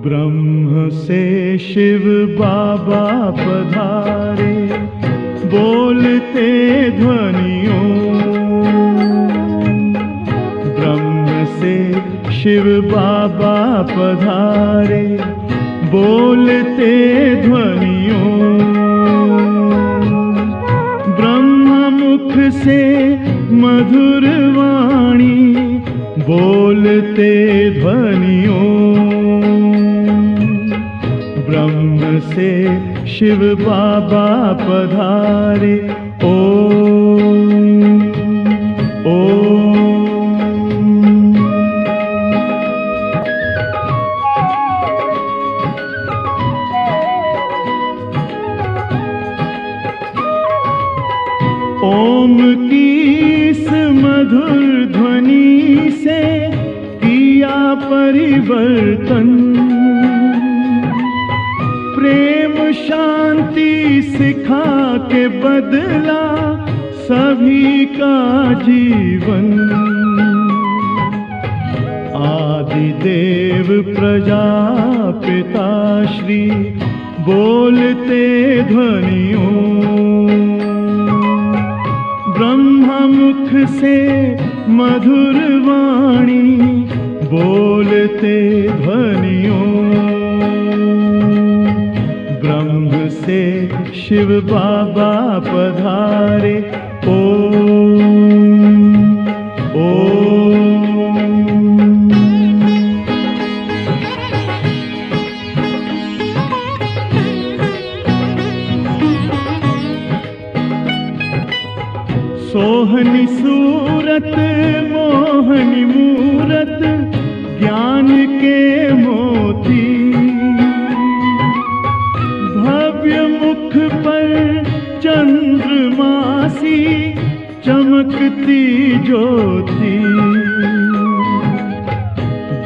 ब्रह्म से शिव बाबा पधारे, बोलते ध्वनियों। ब्रह्म से शिव बाबा पधारे, बोलते ध्वनियों। ब्रह्म मुख से मधुर वाणी, बोलते ध्वनियों। ब्रह्म से शिव बाबा पधारे, ओम ओम। ओम की इस मधुर ध्वनि से किया परिवर्तन। प्रेम शांति सिखा के बदला सभी का जीवन। आदिदेव प्रजापिता श्री बोलते ध्वनियों। ब्रह्म मुख से मधुर वाणी, बोलते ध्वनियों। ब्रह्म से शिव बाबा पधारे, ओम ओम। सोहनी सूरत मोहनी मूरत, ज्ञान के मोती। भव्य मुख पर चंद्रमासी, चमकती ज्योति।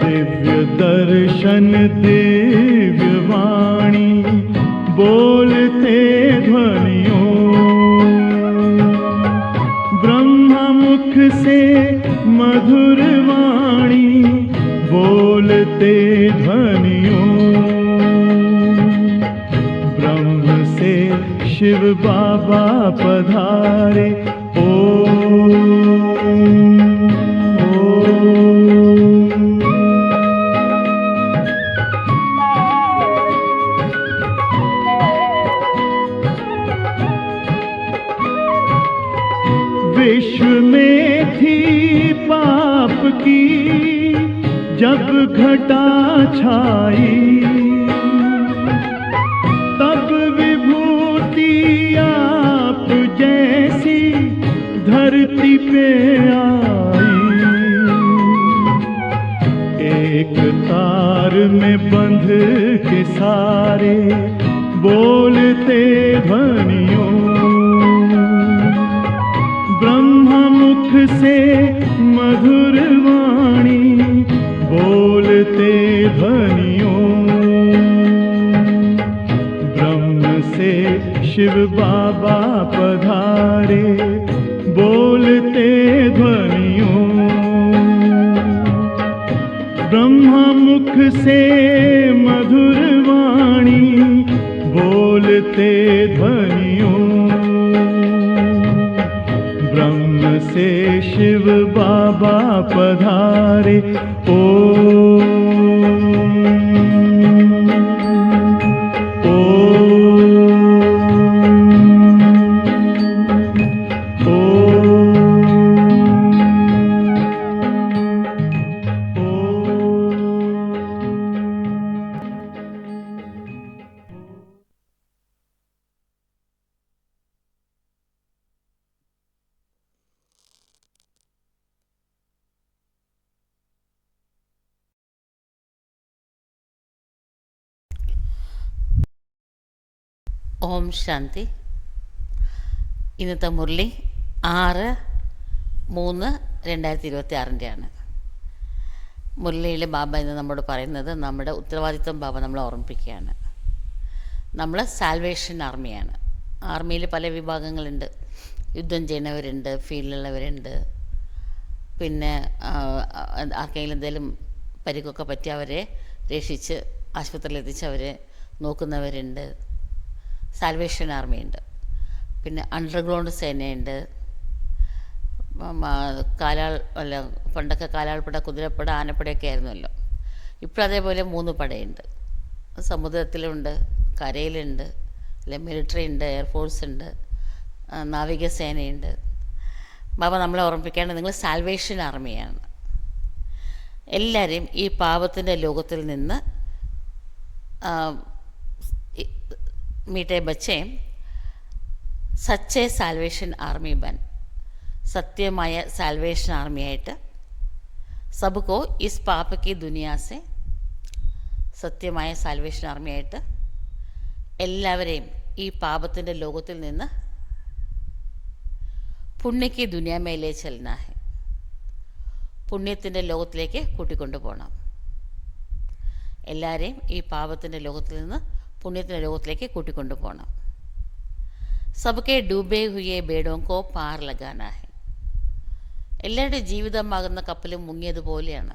दिव्य दर्शन दिव्य वाणी, बोलते ध्वनियों। ब्रह्म मुख से मधुर वाणी, बोलते ध्वनियों। ब्रह्म से शिव बाबा पधारे, ओम ओम। विश्व में थी पाप की जब घटा छाई, तब विभूति आप जैसी धरती पे आई। एक तार में बंध के सारे, बोलते ध्वनियों। ब्रह्म मुख से मधुर वाणी, बोलते ध्वनियों। ब्रह्म से शिव बाबा पधारे, बोलते ध्वनियों। ब्रह्म मुख से मधुर वाणी, बोलते ध्वनियों। ब्रह्म से शिव बाबा पधारे, ओम ഓം ശാന്തി. ഇന്നത്തെ മുരളി 6/3/2026 ആണ്. മുരളിയിൽ ബാബ എന്ന് നമ്മോട് പറയുന്നത് നമ്മുടെ ഉത്തരവാദിത്വം ബാബ നമ്മളെ ഓർമ്മിപ്പിക്കുകയാണ്. നമ്മൾ സാൽവേഷൻ ആർമിയാണ്. ആർമിയിൽ പല വിഭാഗങ്ങളുണ്ട്. യുദ്ധം ചെയ്യുന്നവരുണ്ട്, ഫീൽഡിലുള്ളവരുണ്ട്, പിന്നെ ആർക്കെങ്കിലും എന്തെങ്കിലും പരിക്കൊക്കെ പറ്റി അവരെ രക്ഷിച്ച് ആശുപത്രിയിൽ എത്തിച്ച് അവരെ നോക്കുന്നവരുണ്ട്. സാൽവേഷൻ ആർമിയുണ്ട്. പിന്നെ അണ്ടർഗ്രൗണ്ട് സേനയുണ്ട്. പണ്ടൊക്കെ കാലാൾപ്പട, കുതിരപ്പട, ആനപ്പടയൊക്കെ ആയിരുന്നല്ലോ. ഇപ്പോൾ അതേപോലെ 3 പടയുണ്ട്. സമുദ്രത്തിലുണ്ട്, കരയിലുണ്ട്, അല്ലെ മിലിറ്ററി ഉണ്ട്, എയർഫോഴ്സ് ഉണ്ട്, നാവികസേനയുണ്ട്. ബാബ നമ്മളെ ഓർമ്മിപ്പിക്കേണ്ടത് നിങ്ങൾ സാൽവേഷൻ ആർമിയാണ്. എല്ലാവരെയും ഈ പാപത്തിൻ്റെ ലോകത്തിൽ നിന്ന് മീഠേ ബച്ചേ സച്ചേ സാൽവേഷൻ ആർമി ബൻ, സത്യമായ സാൽവേഷൻ ആർമിയായിട്ട് സബ്കോ ഇസ് പാപക്കി ദുനിയാസെ, സത്യമായ സാൽവേഷൻ ആർമിയായിട്ട് എല്ലാവരെയും ഈ പാപത്തിൻ്റെ ലോകത്തിൽ നിന്ന് പുണ്യക്ക് ദുനിയാമേലേ ചലനാ ഹെ, പുണ്യത്തിൻ്റെ ലോകത്തിലേക്ക് കൂട്ടിക്കൊണ്ടു പോകണം. എല്ലാവരെയും ഈ പാപത്തിൻ്റെ ലോകത്തിൽ നിന്ന് പുണ്യത്തിൻ്റെ ലോകത്തിലേക്ക് കൂട്ടിക്കൊണ്ടു പോകണം. സബ്കെ ഡൂബേ ഹുയെ ബേഡോ കോ പാർ ലഗാനാ ഹെ, എല്ലാവരുടെയും ജീവിതമാകുന്ന കപ്പൽ മുങ്ങിയതുപോലെയാണ്.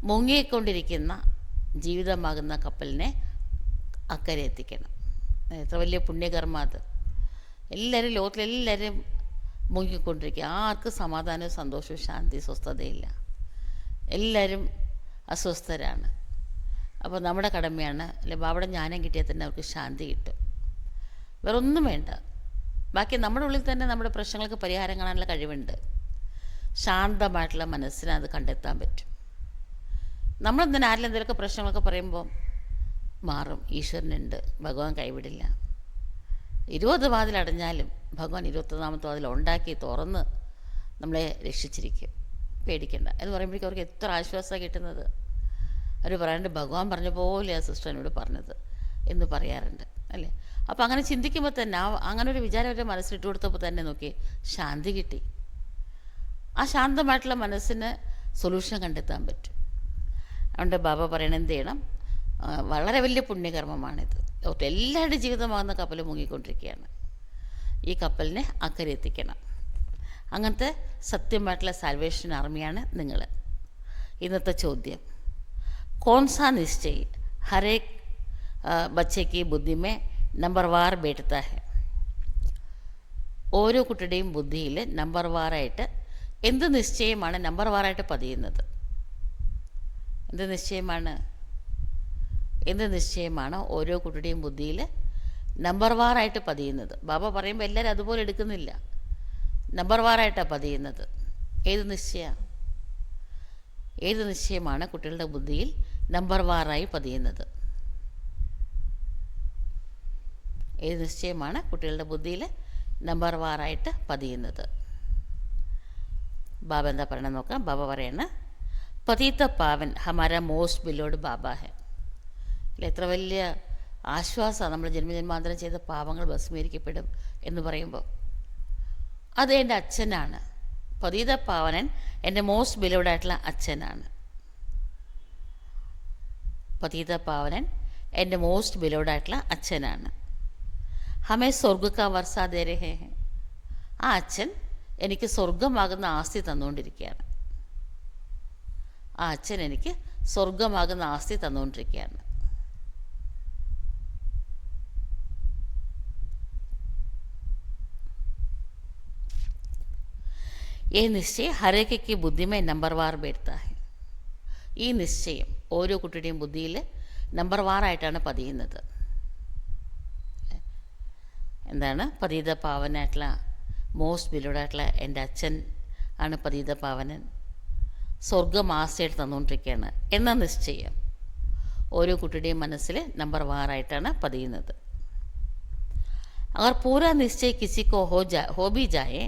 മുങ്ങിക്കൊണ്ടിരിക്കുന്ന ജീവിതമാകുന്ന കപ്പലിനെ അക്കരെ എത്തിക്കണം. എത്ര വലിയ പുണ്യകർമ്മ അത്. എല്ലാവരും ലോകത്തിലെല്ലാവരും മുങ്ങിക്കൊണ്ടിരിക്കുക. ആർക്കും സമാധാനവും സന്തോഷവും ശാന്തി സ്വസ്ഥതയില്ല. എല്ലാവരും അസ്വസ്ഥരാണ്. അപ്പോൾ നമ്മുടെ കടമയാണ്, അല്ലെ ബാബയുടെ ജ്ഞാനം കിട്ടിയാൽ തന്നെ അവർക്ക് ശാന്തി കിട്ടും. വേറെ ഒന്നും വേണ്ട. ബാക്കി നമ്മുടെ ഉള്ളിൽ തന്നെ നമ്മുടെ പ്രശ്നങ്ങൾക്ക് പരിഹാരം കാണാനുള്ള കഴിവുണ്ട്. ശാന്തമായിട്ടുള്ള മനസ്സിന് അത് കണ്ടെത്താൻ പറ്റും. നമ്മളെന്തിനാ ആരിലും എന്തെങ്കിലുമൊക്കെ പ്രശ്നങ്ങളൊക്കെ പറയുമ്പോൾ മാറും. ഈശ്വരനുണ്ട്, ഭഗവാൻ കൈവിടില്ല. 20 വാതിലടഞ്ഞാലും ഭഗവാൻ 21ാമത്തെ വാതിൽ ഉണ്ടാക്കി തുറന്ന് നമ്മളെ രക്ഷിച്ചിരിക്കും. പേടിക്കണ്ട എന്ന് പറയുമ്പോഴേക്കും അവർക്ക് എത്ര ആശ്വാസമാണ് കിട്ടുന്നത്. അവർ പറയാറുണ്ട്, ഭഗവാൻ പറഞ്ഞ പോലെ ആ സിസ്റ്റർ എന്നോട് പറഞ്ഞത് എന്ന് പറയാറുണ്ട്, അല്ലേ? അപ്പോൾ അങ്ങനെ ചിന്തിക്കുമ്പോൾ തന്നെ അങ്ങനെ ഒരു വിചാരം അവരുടെ മനസ്സിലിട്ട് കൊടുത്തപ്പോൾ തന്നെ നോക്കി ശാന്തി കിട്ടി. ആ ശാന്തമായിട്ടുള്ള മനസ്സിന് സൊല്യൂഷൻ കണ്ടെത്താൻ പറ്റും. അതുകൊണ്ട് ബാബ പറയണത് എന്ത് ചെയ്യണം? വളരെ വലിയ പുണ്യകർമ്മമാണിത്. എല്ലാവരുടെ ജീവിതമാകുന്ന കപ്പൽ മുങ്ങിക്കൊണ്ടിരിക്കുകയാണ്. ഈ കപ്പലിനെ അക്കരെ എത്തിക്കണം. അങ്ങനത്തെ സത്യമായിട്ടുള്ള സാൽവേഷൻ ആർമിയാണ് നിങ്ങൾ. ഇന്നത്തെ ചോദ്യം, കോൺസാ നിശ്ചയ് ഹരേക് ബച്ചയ്ക്ക് ബുദ്ധിമേ നമ്പർ വാർ ബേട്ടത്താ ഹെ, ഓരോ കുട്ടിയുടെയും ബുദ്ധിയിൽ നമ്പർ വാറായിട്ട് എന്ത് നിശ്ചയമാണ് നമ്പർ വാറായിട്ട് പതിയുന്നത്? എന്ത് നിശ്ചയമാണ് ഓരോ കുട്ടിയുടെയും ബുദ്ധിയിൽ നമ്പർ വാറായിട്ട് പതിയുന്നത്? ബാബ പറയുമ്പോൾ എല്ലാവരും അതുപോലെ എടുക്കുന്നില്ല. നമ്പർ വാറായിട്ടാണ് പതിയുന്നത്. ഏത് നിശ്ചയമാണ് കുട്ടികളുടെ ബുദ്ധിയിൽ നമ്പർ വാറായി പതിയുന്നത്? ഏത് നിശ്ചയമാണ് കുട്ടികളുടെ ബുദ്ധിയിൽ നമ്പർ വാറായിട്ട് പതിയുന്നത്? ബാബ എന്താ പറയണമെന്ന് നോക്കാം. ബാബ പറയണ പതീത പാവൻ ഹമാര മോസ്റ്റ് ബിലോഡ് ബാബ ഹെ. അല്ല, എത്ര വലിയ ആശ്വാസമാണ് നമ്മൾ ജന്മജന്മാന്തരം ചെയ്ത പാപങ്ങൾ ഭസ്മീകരിക്കപ്പെടും എന്ന് പറയുമ്പോൾ. അത് എൻ്റെ അച്ഛനാണ്. പതീത പാവനൻ എൻ്റെ മോസ്റ്റ് ബിലോഡായിട്ടുള്ള അച്ഛനാണ്. പതീത പാവനൻ എൻ്റെ മോസ്റ്റ് ബിലോഡായിട്ടുള്ള അച്ഛനാണ്. ഹമേ സ്വർഗ വർഷാ ദേ രഹേ ഹെ, ആ അച്ഛൻ എനിക്ക് സ്വർഗമാകുന്ന ആസ്തി തന്നുകൊണ്ടിരിക്കുകയാണ്. ആ അച്ഛൻ എനിക്ക് സ്വർഗമാകുന്ന ആസ്തി തന്നുകൊണ്ടിരിക്കുകയാണ്. ഈ നിശ്ചയം ഹരേക്ക് ബുദ്ധിമേ നമ്പർ വാർ ബേർത്താ ഹെ. ഈ നിശ്ചയം ഓരോ കുട്ടിയുടെയും ബുദ്ധിയിൽ നമ്പർ വാറായിട്ടാണ് പതിയുന്നത്. എന്താണ്? പതീത പാവനായിട്ടുള്ള മോസ്റ്റ് ബിലോഡായിട്ടുള്ള എൻ്റെ അച്ഛൻ ആണ് പതീത പാവനൻ. സ്വർഗം ആസ്തിയായിട്ട് തന്നുകൊണ്ടിരിക്കുകയാണ് എന്ന നിശ്ചയം ഓരോ കുട്ടിയുടെയും മനസ്സിൽ നമ്പർ വാറായിട്ടാണ് പതിയുന്നത്. അഗർ പൂരാ നിശ്ചയ കിസിക്കോ ഹോ ബി ജായേ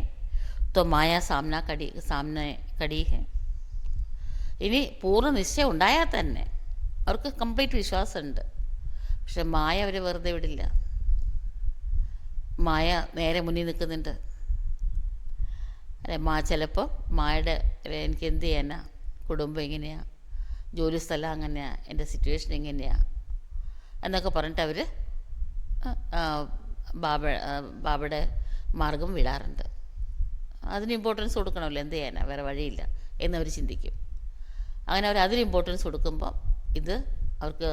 तो माया सामने खड़ी है. ഇനി പൂർണ്ണ നിശ്ചയം ഉണ്ടായാൽ തന്നെ അവർക്ക് കംപ്ലീറ്റ് വിശ്വാസമുണ്ട്. പക്ഷെ മായ അവർ വെറുതെ വിടില്ല. മായ നേരെ മുന്നിൽ നിൽക്കുന്നുണ്ട്, അല്ലെ? ചിലപ്പോൾ മായയുടെ എനിക്ക് എന്ത് ചെയ്യാനാ, കുടുംബം എങ്ങനെയാണ്, ജോലിസ്ഥലം അങ്ങനെയാണ്, എൻ്റെ സിറ്റുവേഷൻ എങ്ങനെയാണ് എന്നൊക്കെ പറഞ്ഞിട്ട് അവർ ബാബയുടെ മാർഗം വിടാറുണ്ട്. അതിന് ഇമ്പോർട്ടൻസ് കൊടുക്കണമല്ലോ, എന്ത് ചെയ്യാനാണ്, വേറെ വഴിയില്ല എന്നവർ ചിന്തിക്കും. അങ്ങനെ അവർ അതിന് ഇമ്പോർട്ടൻസ് കൊടുക്കുമ്പോൾ ഇത് അവർക്ക്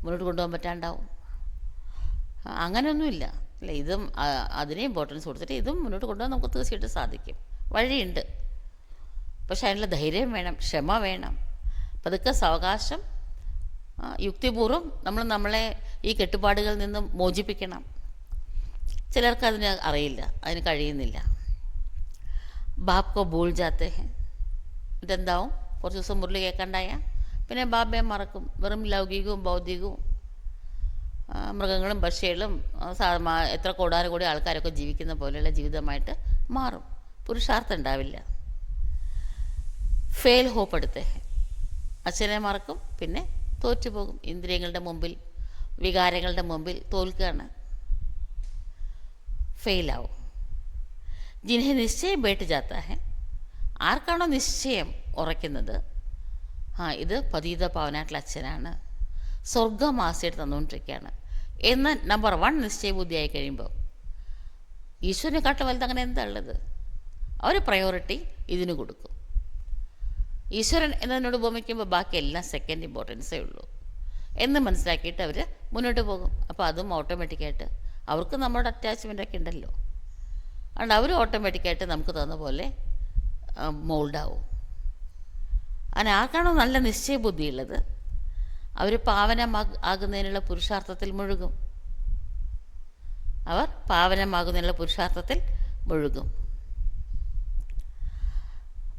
മുന്നോട്ട് കൊണ്ടുപോകാൻ പറ്റാണ്ടാവും. അങ്ങനെയൊന്നുമില്ല അല്ല, ഇതും അതിനെ ഇമ്പോർട്ടൻസ് കൊടുത്തിട്ട് ഇതും മുന്നോട്ട് കൊണ്ടുപോകാൻ നമുക്ക് തീർച്ചയായിട്ടും സാധിക്കും. വഴിയുണ്ട്, പക്ഷെ അതിനുള്ള ധൈര്യം വേണം, ക്ഷമ വേണം, പതുക്കെ സാവകാശം യുക്തിപൂർവ്വം നമ്മളെ ഈ കെട്ടുപാടുകളിൽ നിന്ന് മോചിപ്പിക്കണം. ചിലർക്ക് അതിന് അറിയില്ല, അതിന് കഴിയുന്നില്ല. ബാപ്കോ ഭൂൾ ജാത്തെ ഹെ, ഇതെന്താവും, കുറച്ച് ദിവസം മുരളി കേൾക്കണ്ടായ പിന്നെ ബാബയെ മറക്കും. വെറും ലൗകികവും ഭൗതികവും മൃഗങ്ങളും പക്ഷികളും എത്ര കോടാനുകൂടി ആൾക്കാരൊക്കെ ജീവിക്കുന്ന പോലെയുള്ള ജീവിതമായിട്ട് മാറും. പുരുഷാർത്ഥം ഉണ്ടാവില്ല. ഫെയിൽ ഹോപ്പെടുത്തെ അച്ഛനെ മറക്കും, പിന്നെ തോറ്റുപോകും. ഇന്ദ്രിയങ്ങളുടെ മുമ്പിൽ, വികാരങ്ങളുടെ മുമ്പിൽ തോൽക്കുകയാണ്, ഫെയിലാവും. ജിൻഹെ നിശ്ചയം ബേട്ട് ജാത്ത ഹെ, ആർക്കാണോ നിശ്ചയം ഉറയ്ക്കുന്നത്, ഇത് പതീത പാവനായിട്ടുള്ള അച്ഛനാണ്, സ്വർഗം ആസയിട്ട് തന്നുകൊണ്ടിരിക്കുകയാണ് എന്ന് നമ്പർ 1 നിശ്ചയബുദ്ധിയായി കഴിയുമ്പോൾ ഈശ്വരനെക്കാട്ടും വലുത് അങ്ങനെ എന്താ ഉള്ളത്? അവർ പ്രയോറിറ്റി ഇതിന് കൊടുക്കും. ഈശ്വരൻ എന്നതിനോട് ഉപമിക്കുമ്പോൾ ബാക്കി എല്ലാം സെക്കൻഡ് ഇമ്പോർട്ടൻസേ ഉള്ളൂ എന്ന് മനസ്സിലാക്കിയിട്ട് അവർ മുന്നോട്ട് പോകും. അപ്പോൾ അതും ഓട്ടോമാറ്റിക്കായിട്ട് അവർക്ക് നമ്മുടെ അറ്റാച്ച്മെൻ്റൊക്കെ ഉണ്ടല്ലോ, അതുകൊണ്ട് അവർ ഓട്ടോമാറ്റിക്കായിട്ട് നമുക്ക് തന്ന പോലെ മോൾഡാവും. അങ്ങനെ ആർക്കാണോ നല്ല നിശ്ചയബുദ്ധിയുള്ളത് അവർ പാവനമാകുന്നതിനുള്ള പുരുഷാർത്ഥത്തിൽ മുഴുകും. അവർ പാവനമാകുന്നതിനുള്ള പുരുഷാർത്ഥത്തിൽ മുഴുകും.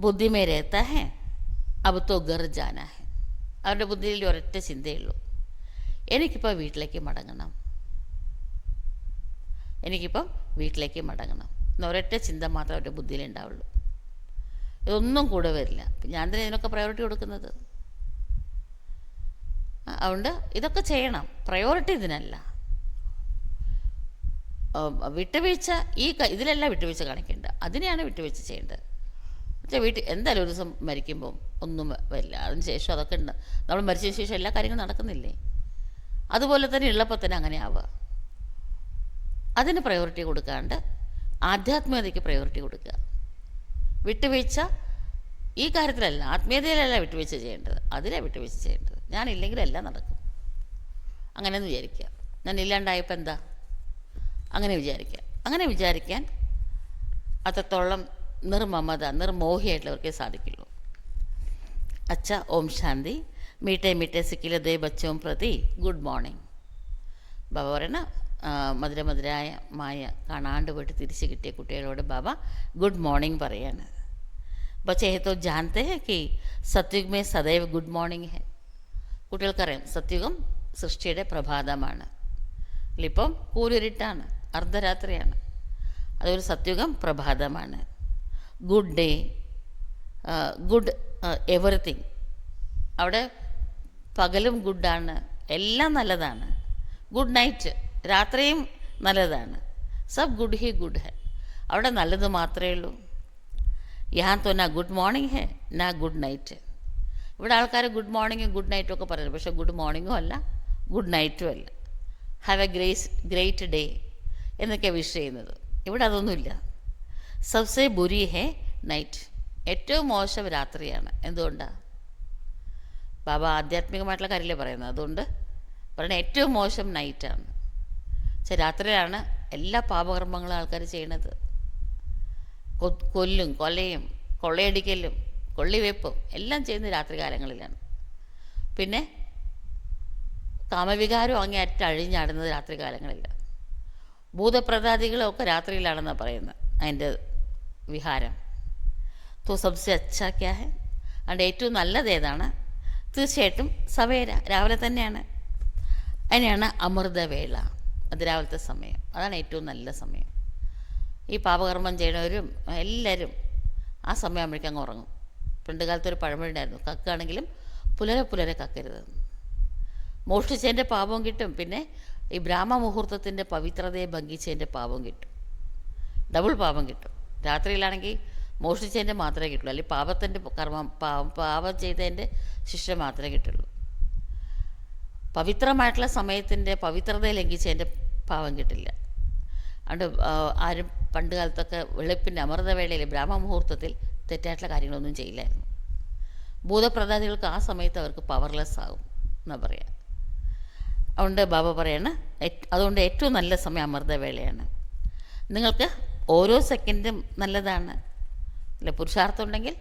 ബുദ്ധി മേ രഹത്താ ഹെ അബ് തോ ഘർ ജാനാ ഹെ, അവരുടെ ബുദ്ധിയിൽ ഒരൊറ്റ ചിന്തയുള്ളൂ, എനിക്കിപ്പോൾ വീട്ടിലേക്ക് മടങ്ങണം, എനിക്കിപ്പം വീട്ടിലേക്ക് മടങ്ങണം എന്നൊരൊറ്റ ചിന്ത മാത്രമേ അവരുടെ ബുദ്ധിയിൽ ഉണ്ടാവുള്ളൂ. ഇതൊന്നും കൂടെ വരില്ല. ഞാൻ തന്നെ ഇതിനൊക്കെ പ്രയോറിറ്റി കൊടുക്കുന്നത്. അതുകൊണ്ട് ഇതൊക്കെ ചെയ്യണം, പ്രയോറിറ്റി ഇതിനല്ല. വിട്ടുവീഴ്ച ഇതിലല്ല വിട്ടുവീഴ്ച കാണിക്കേണ്ട, അതിനെയാണ് വിട്ടുവീഴ്ച ചെയ്യേണ്ടത്. വീട്ടിൽ എന്തായാലും ഒരു ദിവസം മരിക്കുമ്പം ഒന്നും വരില്ല, അതിന് ശേഷം അതൊക്കെ ഉണ്ട്. നമ്മൾ മരിച്ചതിന് ശേഷം എല്ലാ കാര്യങ്ങളും നടക്കുന്നില്ലേ, അതുപോലെ തന്നെ ഉള്ളപ്പോൾ തന്നെ അങ്ങനെ ആവുക. അതിന് പ്രയോറിറ്റി കൊടുക്കാണ്ട് ആധ്യാത്മികതയ്ക്ക് പ്രയോറിറ്റി കൊടുക്കുക. വിട്ടുവീഴ്ച ഈ കാര്യത്തിലല്ല, ആത്മീയതയിലല്ല വിട്ടുവീഴ്ച ചെയ്യേണ്ടത്, അതിലാണ് വിട്ടുവീഴ്ച ചെയ്യേണ്ടത്. ഞാനില്ലെങ്കിൽ എല്ലാം നടക്കും അങ്ങനെയെന്ന് വിചാരിക്കുക. ഞാൻ ഇല്ലാണ്ടായപ്പോൾ എന്താ, അങ്ങനെ വിചാരിക്കുക. അങ്ങനെ വിചാരിക്കാൻ അത്രത്തോളം നിർമമത, നിർമോഹിയായിട്ടുള്ളവർക്കേ സാധിക്കുള്ളൂ. അച്ഛ, ഓം ശാന്തി. മീട്ടെ മീട്ടെ സിക്കിലെ ദേ ബച്ചവും പ്രതി ഗുഡ് മോർണിംഗ്. ബാബ പറയണ മധുരമധുരായ മായ കാണാണ്ട് പോയിട്ട് തിരിച്ച് കിട്ടിയ കുട്ടികളോട് ബാബ ഗുഡ് മോർണിംഗ് പറയാണ്. ബച്ചേ ഹെ തോ ജാനത്തെ ഹെ കി സത്യുഗ് മേ സദൈവ ഗുഡ് മോർണിംഗ് ഹെ. കുട്ടികൾക്കറിയാം സത്യുഗം സൃഷ്ടിയുടെ പ്രഭാതമാണ്. ഇപ്പം കൂരിരുട്ടാണ്, അർദ്ധരാത്രിയാണ്, അതൊരു സത്യുഗം പ്രഭാതമാണ്. Good day, good everything. അവിടെ പകലും ഗുഡാണ്, എല്ലാം നല്ലതാണ്. ഗുഡ് നൈറ്റ്, രാത്രിയും നല്ലതാണ്. സബ് ഗുഡ് ഹി ഗുഡ് ഹെ, അവിടെ നല്ലത് മാത്രമേ ഉള്ളൂ. യാൻ തോ നാ ഗുഡ് മോർണിംഗ് ഹെ നാ ഗുഡ് നൈറ്റ്. ഇവിടെ ആൾക്കാർ ഗുഡ് മോർണിംഗും ഗുഡ് നൈറ്റും ഒക്കെ പറയുന്നത്, പക്ഷേ ഗുഡ് മോർണിംഗും അല്ല ഗുഡ് നൈറ്റും അല്ല. ഹാവ് എ ഗ്രേറ്റ് ഡേ എന്നൊക്കെ വിഷ് ചെയ്യുന്നത്. ഇവിടെ അതൊന്നുമില്ല. സബ്സെ ബുരി ഹെ നൈറ്റ്, ഏറ്റവും മോശം രാത്രിയാണ്. എന്തുകൊണ്ടാണ്? ബാബ ആധ്യാത്മികമായിട്ടുള്ള കാര്യമല്ലേ പറയുന്നത്, അതുകൊണ്ട് പറയുന്നത് ഏറ്റവും മോശം നൈറ്റാണ്. പക്ഷേ രാത്രിയിലാണ് എല്ലാ പാപകർമ്മങ്ങളും ആൾക്കാർ ചെയ്യണത്. കൊല്ലും, കൊലയും, കൊള്ളയടിക്കലും, കൊള്ളിവെപ്പും എല്ലാം ചെയ്യുന്നത് രാത്രി കാലങ്ങളിലാണ്. പിന്നെ കാമവികാരം അങ്ങേയറ്റം അഴിഞ്ഞാടുന്നത് രാത്രി കാലങ്ങളിലാണ്. ഭൂതപ്രതാദികളും ഒക്കെ രാത്രിയിലാണെന്നാണ് പറയുന്നത് അതിൻ്റെ വിഹാരം. തോ സബ്സെ അച്ഛാ ക്യാ ഹെ, അതിൻ്റെ ഏറ്റവും നല്ലത് ഏതാണ്? തീർച്ചയായിട്ടും സവേര, രാവിലെ തന്നെയാണ്. അതിനെയാണ് അമൃതവേള, അത് രാവിലത്തെ സമയം, അതാണ് ഏറ്റവും നല്ല സമയം. ഈ പാപകർമ്മം ചെയ്യണവരും എല്ലാവരും ആ സമയമാകുമ്പോഴേക്കും അങ്ങ് ഉറങ്ങും. പണ്ട് കാലത്തൊരു പഴമൊഴിയുണ്ടായിരുന്നു, കക്കുകയാണെങ്കിലും പുലരെ കക്കരുത്. മോഷ്ടിച്ചതിൻ്റെ പാപവും കിട്ടും, പിന്നെ ഈ ബ്രാഹ്മ മുഹൂർത്തത്തിൻ്റെ പവിത്രതയെ ഭംഗിച്ചതിൻ്റെ പാപവും കിട്ടും, ഡബിൾ പാപം കിട്ടും. രാത്രിയിലാണെങ്കിൽ മോഷ്ടിച്ചതിൻ്റെ മാത്രമേ കിട്ടുള്ളൂ, അല്ലെങ്കിൽ പാപത്തിൻ്റെ കർമ്മം പാപം ചെയ്തതിൻ്റെ ശിക്ഷ മാത്രമേ കിട്ടുള്ളൂ. പവിത്രമായിട്ടുള്ള സമയത്തിൻ്റെ പവിത്രതയെ ലംഘിച്ചതിൻ്റെ പാപം കിട്ടില്ല. അതുകൊണ്ട് ആരും പണ്ട് കാലത്തൊക്കെ വെളുപ്പിൻ്റെ അമൃതവേളയിൽ ബ്രാഹ്മമുഹൂർത്തത്തിൽ തെറ്റായിട്ടുള്ള കാര്യങ്ങളൊന്നും ചെയ്യില്ലായിരുന്നു. ഭൂതപ്രതാദികൾക്ക് ആ സമയത്ത് അവർക്ക് പവർലെസ് ആകും എന്നാ പറയാം. അതുകൊണ്ട് ബാബ പറയാണ്, അതുകൊണ്ട് ഏറ്റവും നല്ല സമയം അമൃതവേളയാണ്. നിങ്ങൾക്ക് ഓരോ സെക്കൻഡും നല്ലതാണ് അല്ലെ, പുരുഷാർത്ഥം ഉണ്ടെങ്കിൽ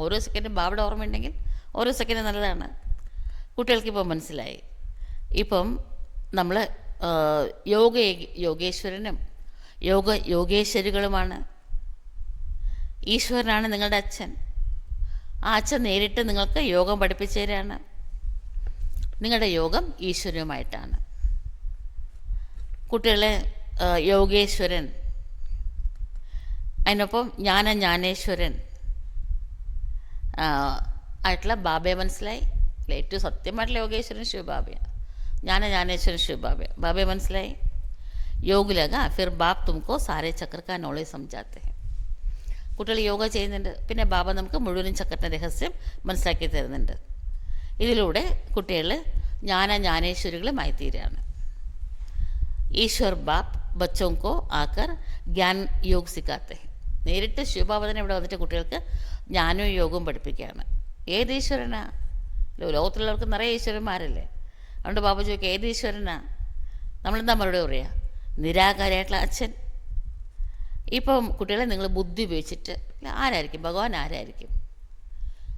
ഓരോ സെക്കൻഡും ബാബയുടെ ഓർമ്മയുണ്ടെങ്കിൽ ഓരോ സെക്കൻഡും നല്ലതാണ്. കുട്ടികൾക്കിപ്പോൾ മനസ്സിലായി. ഇപ്പം നമ്മൾ യോഗേശ്വരനും യോഗേശ്വരികളുമാണ്. ഈശ്വരനാണ് നിങ്ങളുടെ അച്ഛൻ. ആ അച്ഛൻ നേരിട്ട് നിങ്ങൾക്ക് യോഗം പഠിപ്പിച്ചു തരാണ്. നിങ്ങളുടെ യോഗം ഈശ്വരനുമായിട്ടാണ്. കുട്ടികളെ യോഗേശ്വരൻ, അതിനൊപ്പം ജ്ഞാനേശ്വരൻ ആയിട്ടുള്ള ബാബയെ മനസ്സിലായി. ഏറ്റവും സത്യമായിട്ടുള്ള യോഗേശ്വരൻ ശിവബാബയാണ്. ജ്ഞാനേശ്വരൻ ശിവബാബ. ബാബയെ മനസ്സിലായി. योग लगा फिर बाप तुमको सारे चक्र का नॉलेज समझाते हैं. കുട്ടികൾ യോഗ ചെയ്യുന്നുണ്ട്, പിന്നെ ബാബ നമുക്ക് മുഴുവനും ചക്രത്തിൻ്റെ രഹസ്യം മനസ്സിലാക്കി തരുന്നുണ്ട്. ഇതിലൂടെ കുട്ടികൾ ജ്ഞാനേശ്വരികളുമായി തീരുകയാണ്. ഈശ്വർ ബാപ്പ് ബച്ചോങ്കോ ആക്കർ ജ്ഞാൻ योग സിക്കാത്തെ. നേരിട്ട് ശിവബാബ തന്നെ ഇവിടെ വന്നിട്ട് കുട്ടികൾക്ക് ജ്ഞാനവും യോഗവും പഠിപ്പിക്കുകയാണ്. ഏത് ഈശ്വരനാ? ലോകത്തിലുള്ളവർക്ക് നിറയെ ഈശ്വരന്മാരല്ലേ. അതുകൊണ്ട് ബാബ ചോദിക്കുക, ഏത് ഈശ്വരനാ? നമ്മളെന്താ മറുപടി പറയുക? നിരാകാരമായിട്ടുള്ള അച്ഛൻ. ഇപ്പം കുട്ടികളെ നിങ്ങൾ ബുദ്ധി ഉപയോഗിച്ചിട്ട് ആരായിരിക്കും ഭഗവാൻ? ആരായിരിക്കും?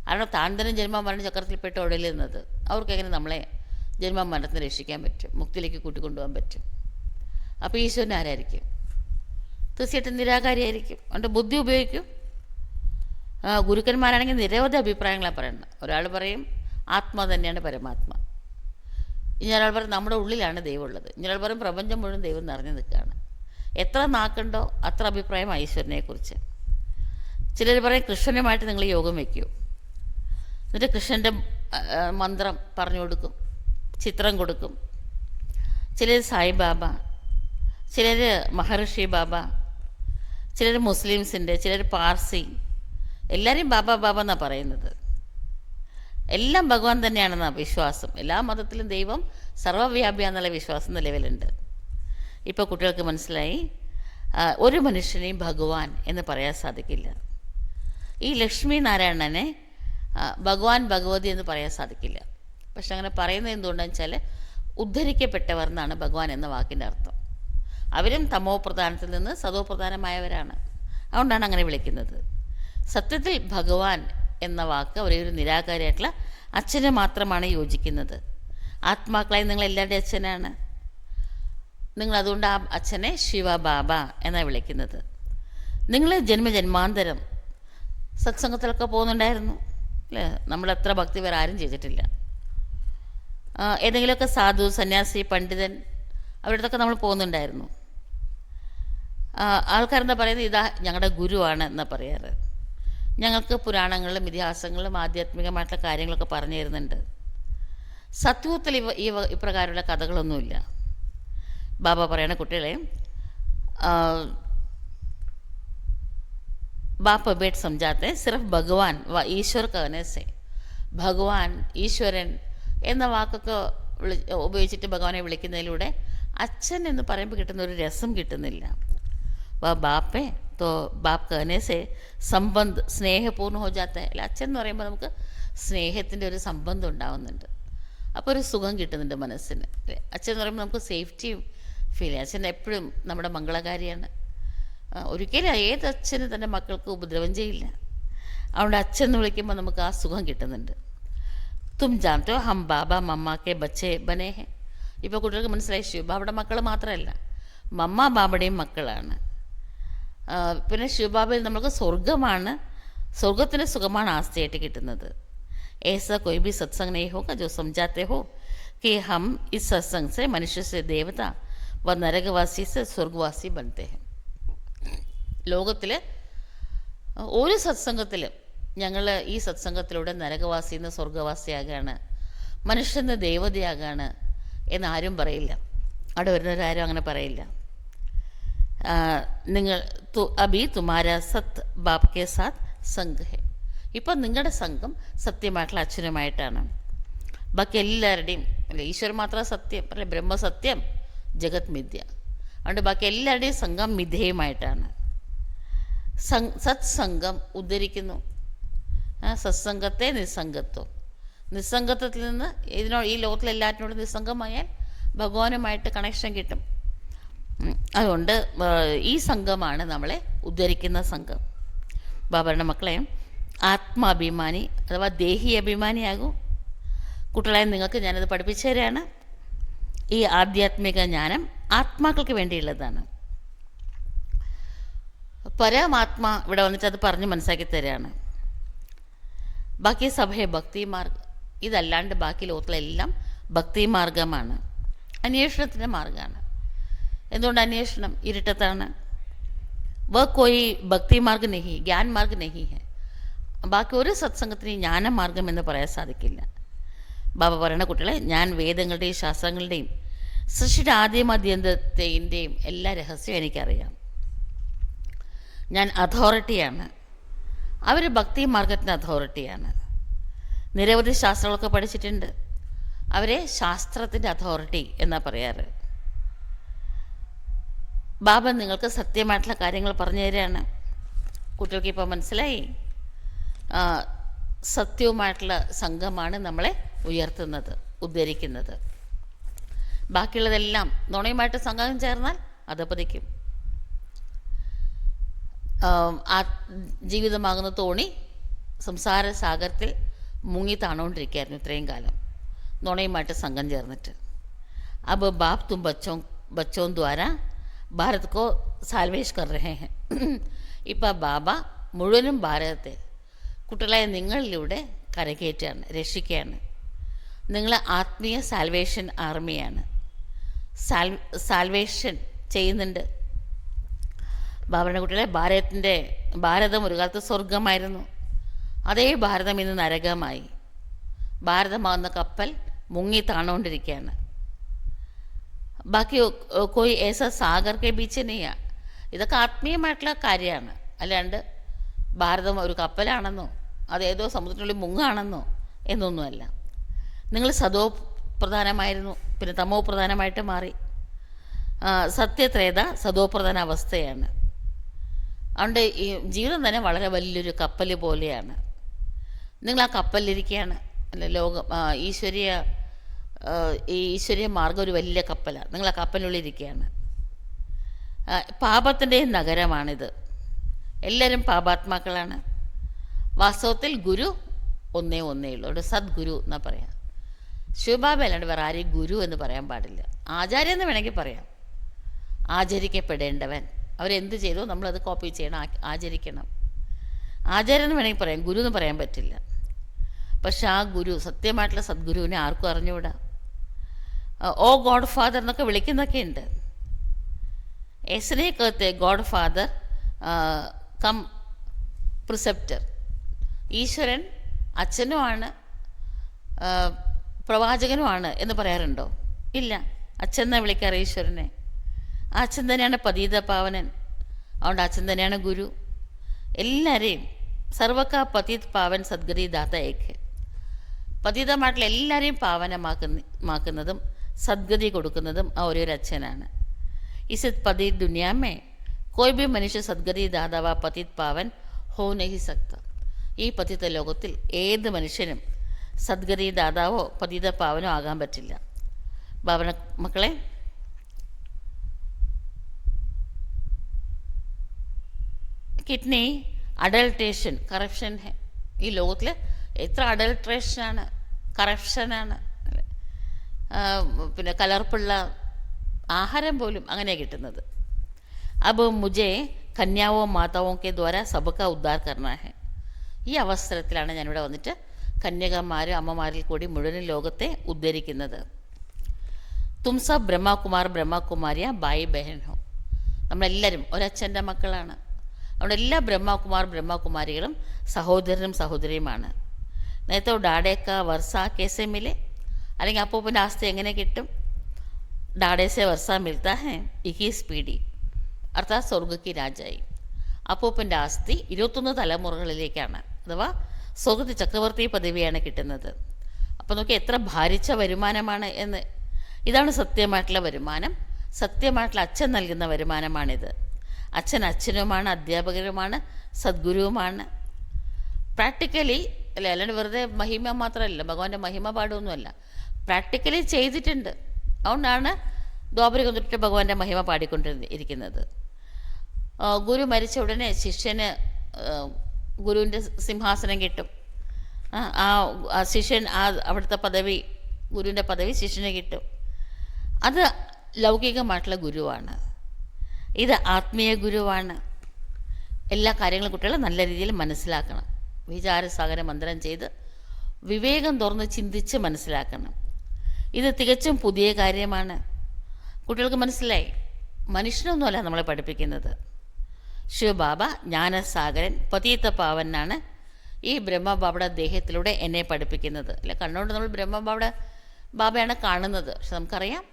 കാരണം താൻ ജന്മമരണ ചക്രത്തിൽപ്പെട്ട് ഉടലുന്നത്. അവർക്കെങ്ങനെ നമ്മളെ ജന്മമരണത്തിന് രക്ഷിക്കാൻ പറ്റും, മുക്തിയിലേക്ക് കൂട്ടിക്കൊണ്ടുപോകാൻ പറ്റും? അപ്പോൾ ഈശ്വരൻ ആരായിരിക്കും? തീർച്ചയായിട്ടും നിരാകാരിയായിരിക്കും. അതുകൊണ്ട് ബുദ്ധി ഉപയോഗിക്കും. ഗുരുക്കന്മാരാണെങ്കിൽ നിരവധി അഭിപ്രായങ്ങളാണ് പറയുന്നത്. ഒരാൾ പറയും ആത്മാ തന്നെയാണ് പരമാത്മ, ഇനിയൊരാൾ പറയും നമ്മുടെ ഉള്ളിലാണ് ദൈവം ഉള്ളത്, ഇനിയൊരാൾ പറയും പ്രപഞ്ചം മുഴുവൻ ദൈവം നിറഞ്ഞു നിൽക്കുകയാണ്. എത്ര നാക്കുണ്ടോ അത്ര അഭിപ്രായം ഈശ്വരനെക്കുറിച്ച്. ചിലർ പറയും കൃഷ്ണനുമായിട്ട് നിങ്ങൾ യോഗം വയ്ക്കൂ, എന്നിട്ട് കൃഷ്ണൻ്റെ മന്ത്രം പറഞ്ഞു കൊടുക്കും, ചിത്രം കൊടുക്കും. ചിലർ സായിബാബ, ചിലർ മഹർഷി ബാബ, ചിലർ മുസ്ലിംസിൻ്റെ, ചിലർ പാർസി. എല്ലാവരെയും ബാബ എന്നാണ് പറയുന്നത്. എല്ലാം ഭഗവാൻ തന്നെയാണെന്നാണ് വിശ്വാസം. എല്ലാ മതത്തിലും ദൈവം സർവ്വവ്യാപിയാന്നുള്ള വിശ്വാസം നിലവിലുണ്ട്. ഇപ്പോൾ കുട്ടികൾക്ക് മനസ്സിലായി, ഒരു മനുഷ്യനെയും ഭഗവാൻ എന്ന് പറയാൻ സാധിക്കില്ല. ഈ ലക്ഷ്മി നാരായണനെ ഭഗവാൻ ഭഗവതി എന്ന് പറയാൻ സാധിക്കില്ല. പക്ഷെ അങ്ങനെ പറയുന്നത് എന്തുകൊണ്ടാണെന്ന് വെച്ചാൽ ഉദ്ധരിക്കപ്പെട്ടവർ എന്നാണ് ഭഗവാൻ എന്ന വാക്കിൻ്റെ അർത്ഥം. അവരും തമോ പ്രധാനത്തിൽ നിന്ന് സതോ പ്രധാനമായവരാണ്. അതുകൊണ്ടാണ് അങ്ങനെ വിളിക്കുന്നത്. സത്യത്തിൽ ഭഗവാൻ എന്ന വാക്ക് ഒരേ ഒരു നിരാകാരിയായിട്ടുള്ള അച്ഛന് മാത്രമാണ് യോജിക്കുന്നത്. ആത്മാക്കളായി നിങ്ങളെല്ലാവരുടെയും അച്ഛനാണ്. നിങ്ങളതുകൊണ്ട് ആ അച്ഛനെ ശിവബാബ എന്നാണ് വിളിക്കുന്നത്. നിങ്ങൾ ജന്മജന്മാന്തരം സത്സംഗത്തിലൊക്കെ പോകുന്നുണ്ടായിരുന്നു അല്ലേ? നമ്മളെത്ര ഭക്തി വേറെ ആരും ചെയ്തിട്ടില്ല. ഏതെങ്കിലുമൊക്കെ സാധു, സന്യാസി, പണ്ഡിതൻ അവരുടെ നമ്മൾ പോകുന്നുണ്ടായിരുന്നു. ആൾക്കാരെന്താ പറയുന്നത്? ഇതാ ഞങ്ങളുടെ ഗുരുവാണ് എന്നാ പറയാറ്. ഞങ്ങൾക്ക് പുരാണങ്ങളിലും ഇതിഹാസങ്ങളിലും ആധ്യാത്മികമായിട്ടുള്ള കാര്യങ്ങളൊക്കെ പറഞ്ഞു തരുന്നുണ്ട്. സത്യുഗത്തിൽ ഇപ്രകാരമുള്ള കഥകളൊന്നുമില്ല. ബാബ പറയണ കുട്ടികളെ, ബാപ്പ ബേട്ട് സംജാത്തെ സിർഫ് ഭഗവാൻ വ ഈശ്വർ कहने से. ഭഗവാൻ, ഈശ്വരൻ എന്ന വാക്കൊക്കെ ഉപയോഗിച്ചിട്ട് ഭഗവാനെ വിളിക്കുന്നതിലൂടെ അച്ഛൻ എന്ന് പറയുമ്പോൾ കിട്ടുന്ന ഒരു രസം കിട്ടുന്നില്ല. ബാപ്പേ तो बाप कहने से संबंध സ്നേഹപൂർണ്ണ हो जाता है. അല്ല, അച്ഛൻ എന്ന് പറയുമ്പോൾ നമുക്ക് സ്നേഹത്തിൻ്റെ ഒരു സംബന്ധം ഉണ്ടാകുന്നുണ്ട്. അപ്പോൾ ഒരു സുഖം കിട്ടുന്നുണ്ട് മനസ്സിന്. അച്ഛൻ എന്ന് പറയുമ്പോൾ നമുക്ക് സേഫ്റ്റിയും ഫീൽ ചെയ്യും. അച്ഛൻ എപ്പോഴും നമ്മുടെ മംഗളകാരിയാണ്. ഒരിക്കലും ഏത് അച്ഛന് തൻ്റെ മക്കൾക്ക് ഉപദ്രവം ചെയ്യില്ല. അതുകൊണ്ട് അച്ഛൻ എന്ന് വിളിക്കുമ്പോൾ നമുക്ക് ആ സുഖം കിട്ടുന്നുണ്ട്. തും ജാനത്തോ ഹം ബാബ മമ്മാക്കെ ബച്ചേ ബനേ ഹെ. ഇപ്പോൾ കുട്ടികൾക്ക് മനസ്സിലായി, ശിവബാബയുടെ മക്കൾ മാത്രമല്ല, മമ്മ ബാബയുടെയും മക്കളാണ്. പിന്നെ ശിവബാബയിൽ നമുക്ക് സ്വർഗമാണ്, സ്വർഗത്തിൻ്റെ സുഖമാണ് ആസ്തിയായിട്ട് കിട്ടുന്നത്. ऐसा कोई भी सत्संग नहीं होगा जो समझाते हो कि हम इस सत्संग से मनुष्य से देवता व नरकवासी से स्वर्गवासी बनते हैं. ലോകത്തിൽ ഒരു സത്സംഗത്തിലും ഞങ്ങൾ ഈ സത്സംഗത്തിലൂടെ നരകവാസിയിൽ നിന്ന് സ്വർഗവാസിയാകാണ്, മനുഷ്യന് ദേവതയാകാണ് എന്നാരും പറയില്ല. അവിടെ വരുന്നവരാരും അങ്ങനെ പറയില്ല. നിങ്ങൾ അഭി തുമാര സത് ബാപ് കെ സാത്ത് സംഘ് ഹെ. ഇപ്പം നിങ്ങളുടെ സംഘം സത്യമായിട്ടുള്ള അച്ഛനുമായിട്ടാണ്. ബാക്കി എല്ലാവരുടെയും അല്ലെ, ഈശ്വരൻ മാത്രം സത്യം അല്ലെ, ബ്രഹ്മസത്യം ജഗത് മിഥ്യ. അതുകൊണ്ട് ബാക്കി എല്ലാവരുടെയും സംഘം മിഥ്യയുമായിട്ടാണ്. സത്സംഗം ഉദ്ധരിക്കുന്നു. സത്സംഗത്തെ നിസ്സംഗത്വം. നിസ്സംഗത്വത്തിൽ നിന്ന് ഈ ലോകത്തിലെല്ലാറ്റിനോടും നിസ്സംഗമായാൽ ഭഗവാനുമായിട്ട് കണക്ഷൻ കിട്ടും. അതുകൊണ്ട് ഈ സംഘമാണ് നമ്മളെ ഉദ്ധരിക്കുന്ന സംഘം. ബാബയുടെ മക്കളെ, ആത്മാഭിമാനി അഥവാ ദേഹി അഭിമാനിയാകൂ. കുട്ടികളെ, നിങ്ങൾക്ക് ഞാനത് പഠിപ്പിച്ചു തരാണ്. ഈ ആധ്യാത്മിക ജ്ഞാനം ആത്മാക്കൾക്ക് വേണ്ടിയുള്ളതാണ്. പരമാത്മാ ഇവിടെ വന്നിട്ട് അത് പറഞ്ഞ് മനസ്സിലാക്കി തരാണ്. ബാക്കി സഭയെ ഭക്തിമാർഗം, ഇതല്ലാണ്ട് ബാക്കി ലോകത്തിലെല്ലാം ഭക്തിമാർഗമാണ്, അന്വേഷണത്തിൻ്റെ മാർഗമാണ്. എന്തുകൊണ്ട് അന്വേഷണം? ഇരുട്ടത്താണ്. വ കോയി ഭക്തി മാർഗ് നെഹി, ജ്ഞാൻ മാർഗ് നെഹി ഹെ. ബാക്കി ഒരു സത്സംഗത്തിന് ജ്ഞാനമാർഗം എന്ന് പറയാൻ സാധിക്കില്ല. ബാബ പറയുന്ന കുട്ടികളെ, ഞാൻ വേദങ്ങളുടെയും ശാസ്ത്രങ്ങളുടെയും സൃഷ്ടിയുടെ ആദ്യമദ്യന്തത്തെയും എല്ലാ രഹസ്യവും എനിക്കറിയാം. ഞാൻ അതോറിറ്റിയാണ്. അവർ ഭക്തി മാർഗത്തിൻ്റെ അതോറിറ്റിയാണ്. നിരവധി ശാസ്ത്രങ്ങളൊക്കെ പഠിച്ചിട്ടുണ്ട്. അവരെ ശാസ്ത്രത്തിൻ്റെ അതോറിറ്റി എന്നാണ് പറയാറ്. ബാബ നിങ്ങൾക്ക് സത്യമായിട്ടുള്ള കാര്യങ്ങൾ പറഞ്ഞു തരികയാണ്. കുട്ടികൾക്ക് ഇപ്പോൾ മനസ്സിലായി, സത്യവുമായിട്ടുള്ള സംഘമാണ് നമ്മളെ ഉയർത്തുന്നത്, ഉദ്ധരിക്കുന്നത്. ബാക്കിയുള്ളതെല്ലാം നുണയുമായിട്ട് സംഘം ചേർന്നാൽ അത് പതിക്കും. ജീവിതമാകുന്ന തോണി സംസാര സാഗരത്തിൽ മുങ്ങി താണുകൊണ്ടിരിക്കുകയായിരുന്നു ഇത്രയും കാലം, നുണയുമായിട്ട് സംഘം ചേർന്നിട്ട്. അബ് ബാപ് തും ബച്ചോൻ ദ്വാര ഭാരത് കോ സാൽവേഷ് കർ രഹേ ഹെ. ഇപ്പം ബാബ മുഴുവനും ഭാരതത്തെ കുട്ടികളായ നിങ്ങളിലൂടെ കരകയറ്റാണ്, രക്ഷിക്കുകയാണ്. നിങ്ങൾ ആത്മീയ സാൽവേഷൻ ആർമിയാണ്. സാൽവേഷൻ ചെയ്യുന്നുണ്ട്. ബാബയുടെ കുട്ടികളെ, ഭാരതം ഒരു കാലത്ത് സ്വർഗമായിരുന്നു. അതേ ഭാരതം ഇന്ന് നരകമായി. ഭാരതമാകുന്ന കപ്പൽ മുങ്ങി താണുകൊണ്ടിരിക്കുകയാണ്. ബാക്കി കോയി ഏസ സാഗർ കെ ബീച്ച് നെയ്യ. ഇതൊക്കെ ആത്മീയമായിട്ടുള്ള കാര്യമാണ്. അല്ലാണ്ട് ഭാരതം ഒരു കപ്പലാണെന്നോ അതേതോ സമുദ്രത്തിനുള്ളിൽ മുങ്ങാണെന്നോ എന്നൊന്നുമല്ല. നിങ്ങൾ സതോ പ്രധാനമായിരുന്നു, പിന്നെ തമോ പ്രധാനമായിട്ട് മാറി. സത്യത്രേത സതോ പ്രധാന അവസ്ഥയാണ്. അതുകൊണ്ട് ഈ ജീവിതം തന്നെ വളരെ വലിയൊരു കപ്പൽ പോലെയാണ്. നിങ്ങൾ ആ കപ്പലിലിരിക്കുകയാണ് അല്ലെ. ഈശ്വരീയ മാർഗം ഒരു വലിയ കപ്പലാണ്. നിങ്ങൾ ആ കപ്പലിനുള്ളിരിക്കുകയാണ്. പാപത്തിൻ്റെ നഗരമാണിത്. എല്ലാവരും പാപാത്മാക്കളാണ്. വാസ്തവത്തിൽ ഗുരു ഒന്നേ ഉള്ളൂ. അവിടെ സദ്ഗുരു എന്നാണ് പറയാം. ശിവബാബ അല്ലാണ്ട് വേറെ ആരെയും ഗുരു എന്ന് പറയാൻ പാടില്ല. ആചാര്യൻ എന്ന് വേണമെങ്കിൽ പറയാം. ആചരിക്കപ്പെടേണ്ടവൻ. അവരെന്ത് ചെയ്തോ നമ്മളത് കോപ്പി ചെയ്യണം, ആചരിക്കണം. ആചാര്യൻ എന്ന് വേണമെങ്കിൽ പറയാം, ഗുരു എന്ന് പറയാൻ പറ്റില്ല. പക്ഷെ ആ ഗുരു, സത്യമായിട്ടുള്ള സദ്ഗുരുവിനെ ആർക്കും അറിഞ്ഞുകൂടാ. ഓ ഗോഡ് ഫാദർ എന്നൊക്കെ വിളിക്കുന്നൊക്കെ ഉണ്ട്. എസ്നേക്കത്തെ ഗോഡ് ഫാദർ കം പ്രിസെപ്റ്റർ. ഈശ്വരൻ അച്ഛനുമാണ് പ്രവാചകനുമാണ് എന്ന് പറയാറുണ്ടോ? ഇല്ല. അച്ഛൻ എന്നാണ് വിളിക്കാറ് ഈശ്വരനെ. ആ അച്ഛൻ തന്നെയാണ് പതീത പാവനൻ. അതുകൊണ്ട് അച്ഛൻ തന്നെയാണ് ഗുരു. എല്ലാവരെയും സർവക പതീത് പാവൻ സദ്ഗതി ദാത ഏക്. പതീതമായിട്ടുള്ള എല്ലാവരെയും പാവനമാക്കുന്നതും സദ്ഗതി കൊടുക്കുന്നതും ആ ഒരു അച്ഛനാണ്. ഇസ് പതീത് ദുനിയാമേ കോയി ഭി മനുഷ്യ സദ്ഗതി ദാതാവ പതീത് പാവൻ ഹോ നഹി സക്ത. ഈ പതിത ലോകത്തിൽ ഏത് മനുഷ്യനും സദ്ഗതി ദാതാവോ പതിത പാവനോ ആകാൻ പറ്റില്ല. ബാബന മക്കളെ, കിഡ്നി അഡൾട്ടേഷൻ, കറപ്ഷൻ. ഈ ലോകത്തിൽ എത്ര അഡൾട്രേഷനാണ്, കറപ്ഷനാണ്. പിന്നെ കലർപ്പുള്ള ആഹാരം പോലും അങ്ങനെ കിട്ടുന്നത്. അബ് മുझे കന്യാവോ മാതാവോ കെ ദ്വാര സബക ഉദ്ധാർ കർണ ഹെ. ഈ അവസരത്തിലാണ് ഞാനിവിടെ വന്നിട്ട് കന്യകമാരും അമ്മമാരിൽ കൂടി മുഴുവൻ ലോകത്തെ ഉദ്ധരിക്കുന്നത്. തും സബ് ബ്രഹ്മകുമാർ ബ്രഹ്മകുമാരിയ ബായി ബഹൻ ഹോ. നമ്മളെല്ലാവരും ഒരച്ഛൻ്റെ മക്കളാണ്. അവിടെ എല്ലാ ബ്രഹ്മകുമാർ ബ്രഹ്മകുമാരികളും സഹോദരനും സഹോദരിയുമാണ്. നേരത്തെ ഡാഡേക്ക വർഷ കേസെ മിലെ, അല്ലെങ്കിൽ അപ്പൂപ്പൻ്റെ ആസ്തി എങ്ങനെ കിട്ടും? ഡാഡേസെ വർഷ മിൽത്താ ഹെ 21 പീഡി. അർത്ഥാത് സ്വർഗ്ഗക്ക് രാജായി. അപ്പൂപ്പൻ്റെ ആസ്തി 21 തലമുറകളിലേക്കാണ്, അഥവാ സ്വർഗത്തിൽ ചക്രവർത്തി പദവിയാണ് കിട്ടുന്നത്. അപ്പോൾ നോക്കി എത്ര ഭാരിച്ച വരുമാനമാണ് എന്ന്. ഇതാണ് സത്യമായിട്ടുള്ള വരുമാനം. സത്യമായിട്ടുള്ള അച്ഛൻ നൽകുന്ന വരുമാനമാണിത്. അച്ഛൻ അച്ഛനുമാണ്, അധ്യാപകരുമാണ്, സദ്ഗുരുവുമാണ്. പ്രാക്ടിക്കലി അല്ല, അല്ലാണ്ട് വെറുതെ മഹിമ മാത്രമല്ല, ഭഗവാന്റെ മഹിമ പാടുമൊന്നുമല്ല, പ്രാക്ടിക്കലി ചെയ്തിട്ടുണ്ട്. അതുകൊണ്ടാണ് ദ്വാപരയുഗം തൊട്ട് ഭഗവാന്റെ മഹിമ പാടിക്കൊണ്ടിരിക്കുന്നത്. ഗുരു മരിച്ച ഉടനെ ശിഷ്യന് ഗുരുവിൻ്റെ സിംഹാസനം കിട്ടും. ആ ശിഷ്യൻ അവിടുത്തെ പദവി, ഗുരുവിൻ്റെ പദവി ശിഷ്യന് കിട്ടും. അത് ലൗകികമായിട്ടുള്ള ഗുരുവാണ്. ഇത് ആത്മീയ ഗുരുവാണ്. എല്ലാ കാര്യങ്ങളും കുട്ടികൾ നല്ല രീതിയിൽ മനസ്സിലാക്കണം. വിചാരസാഗര മന്ത്രം ചെയ്ത് വിവേകം തുറന്ന് ചിന്തിച്ച് മനസ്സിലാക്കണം. ഇത് തികച്ചും പുതിയ കാര്യമാണ്. കുട്ടികൾക്ക് മനസ്സിലായി, മനുഷ്യനൊന്നുമല്ല നമ്മളെ പഠിപ്പിക്കുന്നത്. ശിവബാബ ജ്ഞാനസാഗരൻ പതീത പാവനാണ് ഈ ബ്രഹ്മബാബയുടെ ദേഹത്തിലൂടെ എന്നെ പഠിപ്പിക്കുന്നത്. അല്ല, കണ്ണുകൊണ്ട് നമ്മൾ ബാബയാണ് കാണുന്നത്. പക്ഷെ നമുക്കറിയാം,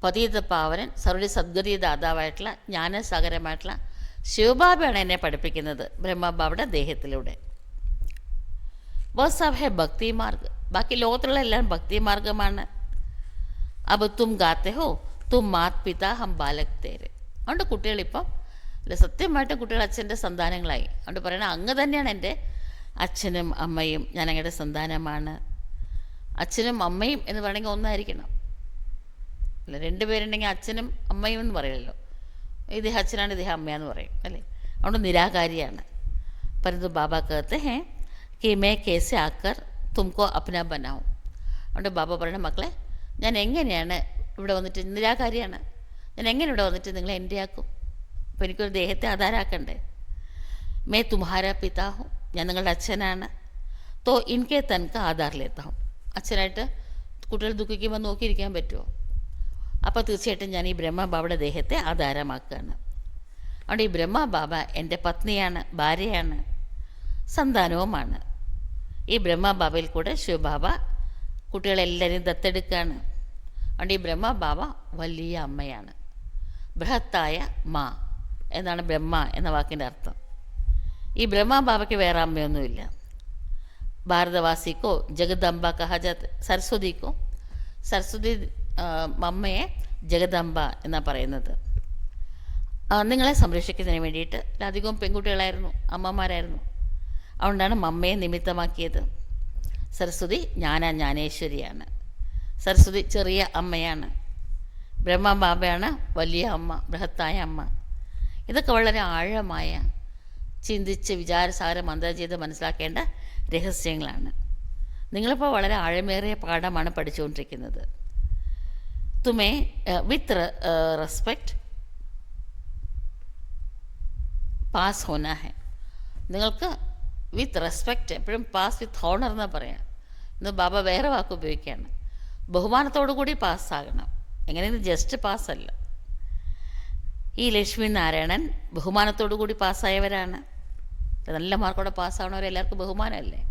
പതീത പാവനൻ സർവ്വ സദ്ഗതി ദാതാവായിട്ടുള്ള ജ്ഞാനസാഗരമായിട്ടുള്ള ശിവബാബയാണ് എന്നെ പഠിപ്പിക്കുന്നത് ബ്രഹ്മബാബയുടെ ദേഹത്തിലൂടെ. വസ് സബ് ഹെ ഭക്തി മാർഗ്. ബാക്കി ലോകത്തിലുള്ള എല്ലാം ഭക്തി മാർഗമാണ്. അബ് തും ഗാത്തെ ഹോ തും മാത് പിതാ ഹം ബാലക് തേരെ. അതുകൊണ്ട് കുട്ടികളിപ്പം അല്ല, സത്യമായിട്ടും കുട്ടികൾ അച്ഛൻ്റെ സന്താനങ്ങളായി. അതുകൊണ്ട് പറയണത് അങ്ങ് തന്നെയാണ് എൻ്റെ അച്ഛനും അമ്മയും, ഞാൻ അങ്ങയുടെ സന്താനമാണ്. അച്ഛനും അമ്മയും എന്ന് പറയണമെങ്കിൽ ഒന്നായിരിക്കണം. അല്ല, 2 പേരുണ്ടെങ്കിൽ അച്ഛനും അമ്മയും എന്ന് പറയല്ലോ. ഇദ്ദേഹം അച്ഛനാണ്, ഇദ്ദേഹം അമ്മയാന്ന് പറയും അല്ലേ. അതുകൊണ്ട് നിരാകാരിയാണ്. പരന്തു ബാബ कहते हैं कि मैं कैसे आकर तुमको अपना बनाऊं. അതുകൊണ്ട് ബാബ പറയണ, മക്കളെ, ഞാൻ എങ്ങനെയാണ് ഇവിടെ വന്നിട്ട്, നിരാകാരിയാണ്, ഞാൻ എങ്ങനെ ഇവിടെ വന്നിട്ട് നിങ്ങളെ എൻ്റെ ആക്കും? അപ്പോൾ എനിക്കൊരു ദേഹത്തെ ആധാരാക്കണ്ടേ. മേ തുമ്ഹാര പിതാഹു, ഞാൻ നിങ്ങളുടെ അച്ഛനാണ്. തോ ഇൻകെ തൻക ആധാർ ലേത്താഹും. അച്ഛനായിട്ട് കുട്ടികൾ ദുഃഖിക്കുമ്പോൾ നോക്കിയിരിക്കാൻ പറ്റുമോ? അപ്പോൾ തീർച്ചയായിട്ടും ഞാൻ ഈ ബ്രഹ്മബാബയുടെ ദേഹത്തെ ആധാരമാക്കുകയാണ്. അതുകൊണ്ട് ഈ ബ്രഹ്മബാബ എൻ്റെ പത്നിയാണ്, ഭാര്യയാണ്, സന്താനവുമാണ്. ഈ ബ്രഹ്മബാബയിൽ കൂടെ ശിവബാബ കുട്ടികളെല്ലാവരും ദത്തെടുക്കുകയാണ്. അതുകൊണ്ട് ഈ ബ്രഹ്മബാബ വലിയ അമ്മയാണ്. ബൃഹത്തായ മാ എന്നാണ് ബ്രഹ്മ എന്ന വാക്കിൻ്റെ അർത്ഥം. ഈ ബ്രഹ്മബാബയ്ക്ക് വേറെ അമ്മയൊന്നുമില്ല. ഭാരതവാസിക്കോ ജഗദംബ കഹജത്, സരസ്വതിക്കോ, സരസ്വതി അമ്മയെ ജഗദംബ എന്നാണ് പറയുന്നത്. നിങ്ങളെ സംരക്ഷിക്കുന്നതിന് വേണ്ടിയിട്ട് അധികവും പെൺകുട്ടികളായിരുന്നു, അമ്മമാരായിരുന്നു. അതുകൊണ്ടാണ് മമ്മയെ നിമിത്തമാക്കിയത്. സരസ്വതി ജ്ഞാനേശ്വരിയാണ്. സരസ്വതി ചെറിയ അമ്മയാണ്. ബ്രഹ്മബാബയാണ് വലിയ അമ്മ, ബൃഹത്തായ അമ്മ. ഇതൊക്കെ വളരെ ആഴമായ ചിന്തിച്ച് വിചാരസാഗര മന്ത്രം ചെയ്ത് മനസ്സിലാക്കേണ്ട രഹസ്യങ്ങളാണ്. നിങ്ങളിപ്പോൾ വളരെ ആഴമേറിയ പാഠമാണ് പഠിച്ചുകൊണ്ടിരിക്കുന്നത്. തുമേ വിത്ത് റെസ്പെക്റ്റ് പാസ് ഹോന ഹെ. നിങ്ങൾക്ക് വിത്ത് റെസ്പെക്റ്റ്, എപ്പോഴും പാസ് വിത്ത് ഹോണർ എന്ന് പറയാം. ഇന്ന് ബാബ വേറെ വാക്ക് ഉപയോഗിക്കുകയാണ്. ബഹുമാനത്തോടു കൂടി പാസ്സാകണം. എങ്ങനെയാണ് ജസ്റ്റ് പാസ്സല്ല. ഈ ലക്ഷ്മി നാരായണൻ ബഹുമാനത്തോടു കൂടി പാസ്സായവരാണ്. നല്ല മാർക്കോടെ പാസ്സാവണവരെല്ലാവർക്കും ബഹുമാനമല്ലേ.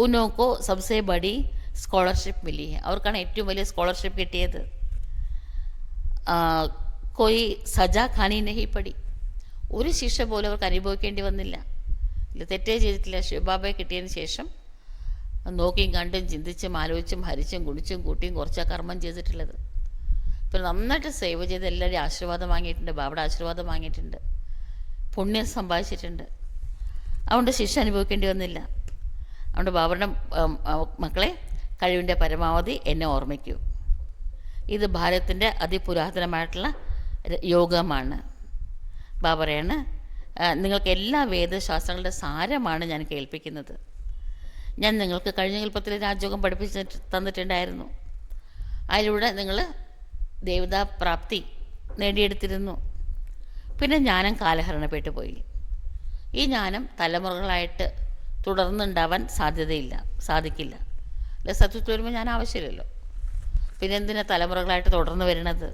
ഉനോക്കോ സബ്സെ ബഡി സ്കോളർഷിപ്പ് മിലി ഹെ. അവർക്കാണ് ഏറ്റവും വലിയ സ്കോളർഷിപ്പ് കിട്ടിയത്. കോയി സജാ ഖാനി നഹി പടി. ഒരു ശിക്ഷ പോലും അവർക്ക് അനുഭവിക്കേണ്ടി വന്നില്ല. ഇല്ല, തെറ്റേ ചെയ്തിട്ടില്ല. ശിവബാബയെ കിട്ടിയതിന് ശേഷം നോക്കിയും കണ്ടും ചിന്തിച്ചും ആലോചിച്ചും ഹരിച്ചും കുടിച്ചും കൂട്ടിയും കുറച്ചാ കർമ്മം ചെയ്തിട്ടുള്ളത്. ഇപ്പം നന്നായിട്ട് സേവ ചെയ്ത് എല്ലാവരും ആശീർവാദം വാങ്ങിയിട്ടുണ്ട്, ബാബയുടെ ആശീർവാദം വാങ്ങിയിട്ടുണ്ട്, പുണ്യം സമ്പാദിച്ചിട്ടുണ്ട്. അതുകൊണ്ട് ശിക്ഷ അനുഭവിക്കേണ്ടി വന്നില്ല. അതുകൊണ്ട് ബാബയുടെ മക്കളെ, കഴിവിൻ്റെ പരമാവധി എന്നെ ഓർമ്മിക്കൂ. ഇത് ഭാരതത്തിൻ്റെ അതിപുരാതനമായിട്ടുള്ള യോഗമാണ്. ബാബറയാണ്, നിങ്ങൾക്ക് എല്ലാ വേദശാസ്ത്രങ്ങളുടെ സാരമാണ് ഞാൻ കേൾപ്പിക്കുന്നത്. ഞാൻ നിങ്ങൾക്ക് കഴിഞ്ഞ കൽപ്പത്തിൽ രാജയോഗം പഠിപ്പിച്ച് തന്നിട്ടുണ്ടായിരുന്നു. അതിലൂടെ നിങ്ങൾ ദേവതാ പ്രാപ്തി നേടിയെടുത്തിരുന്നു. പിന്നെ ജ്ഞാനം കാലഹരണപ്പെട്ടു പോയി. ഈ ജ്ഞാനം തലമുറകളായിട്ട് തുടർന്നുണ്ടാവാൻ സാധിക്കില്ല. അല്ലെ, സത്യത്തിൽ വരുമ്പോൾ ഞാൻ ആവശ്യമില്ലല്ലോ. പിന്നെ എന്തിനാ തലമുറകളായിട്ട് തുടർന്ന് വരുന്നത്?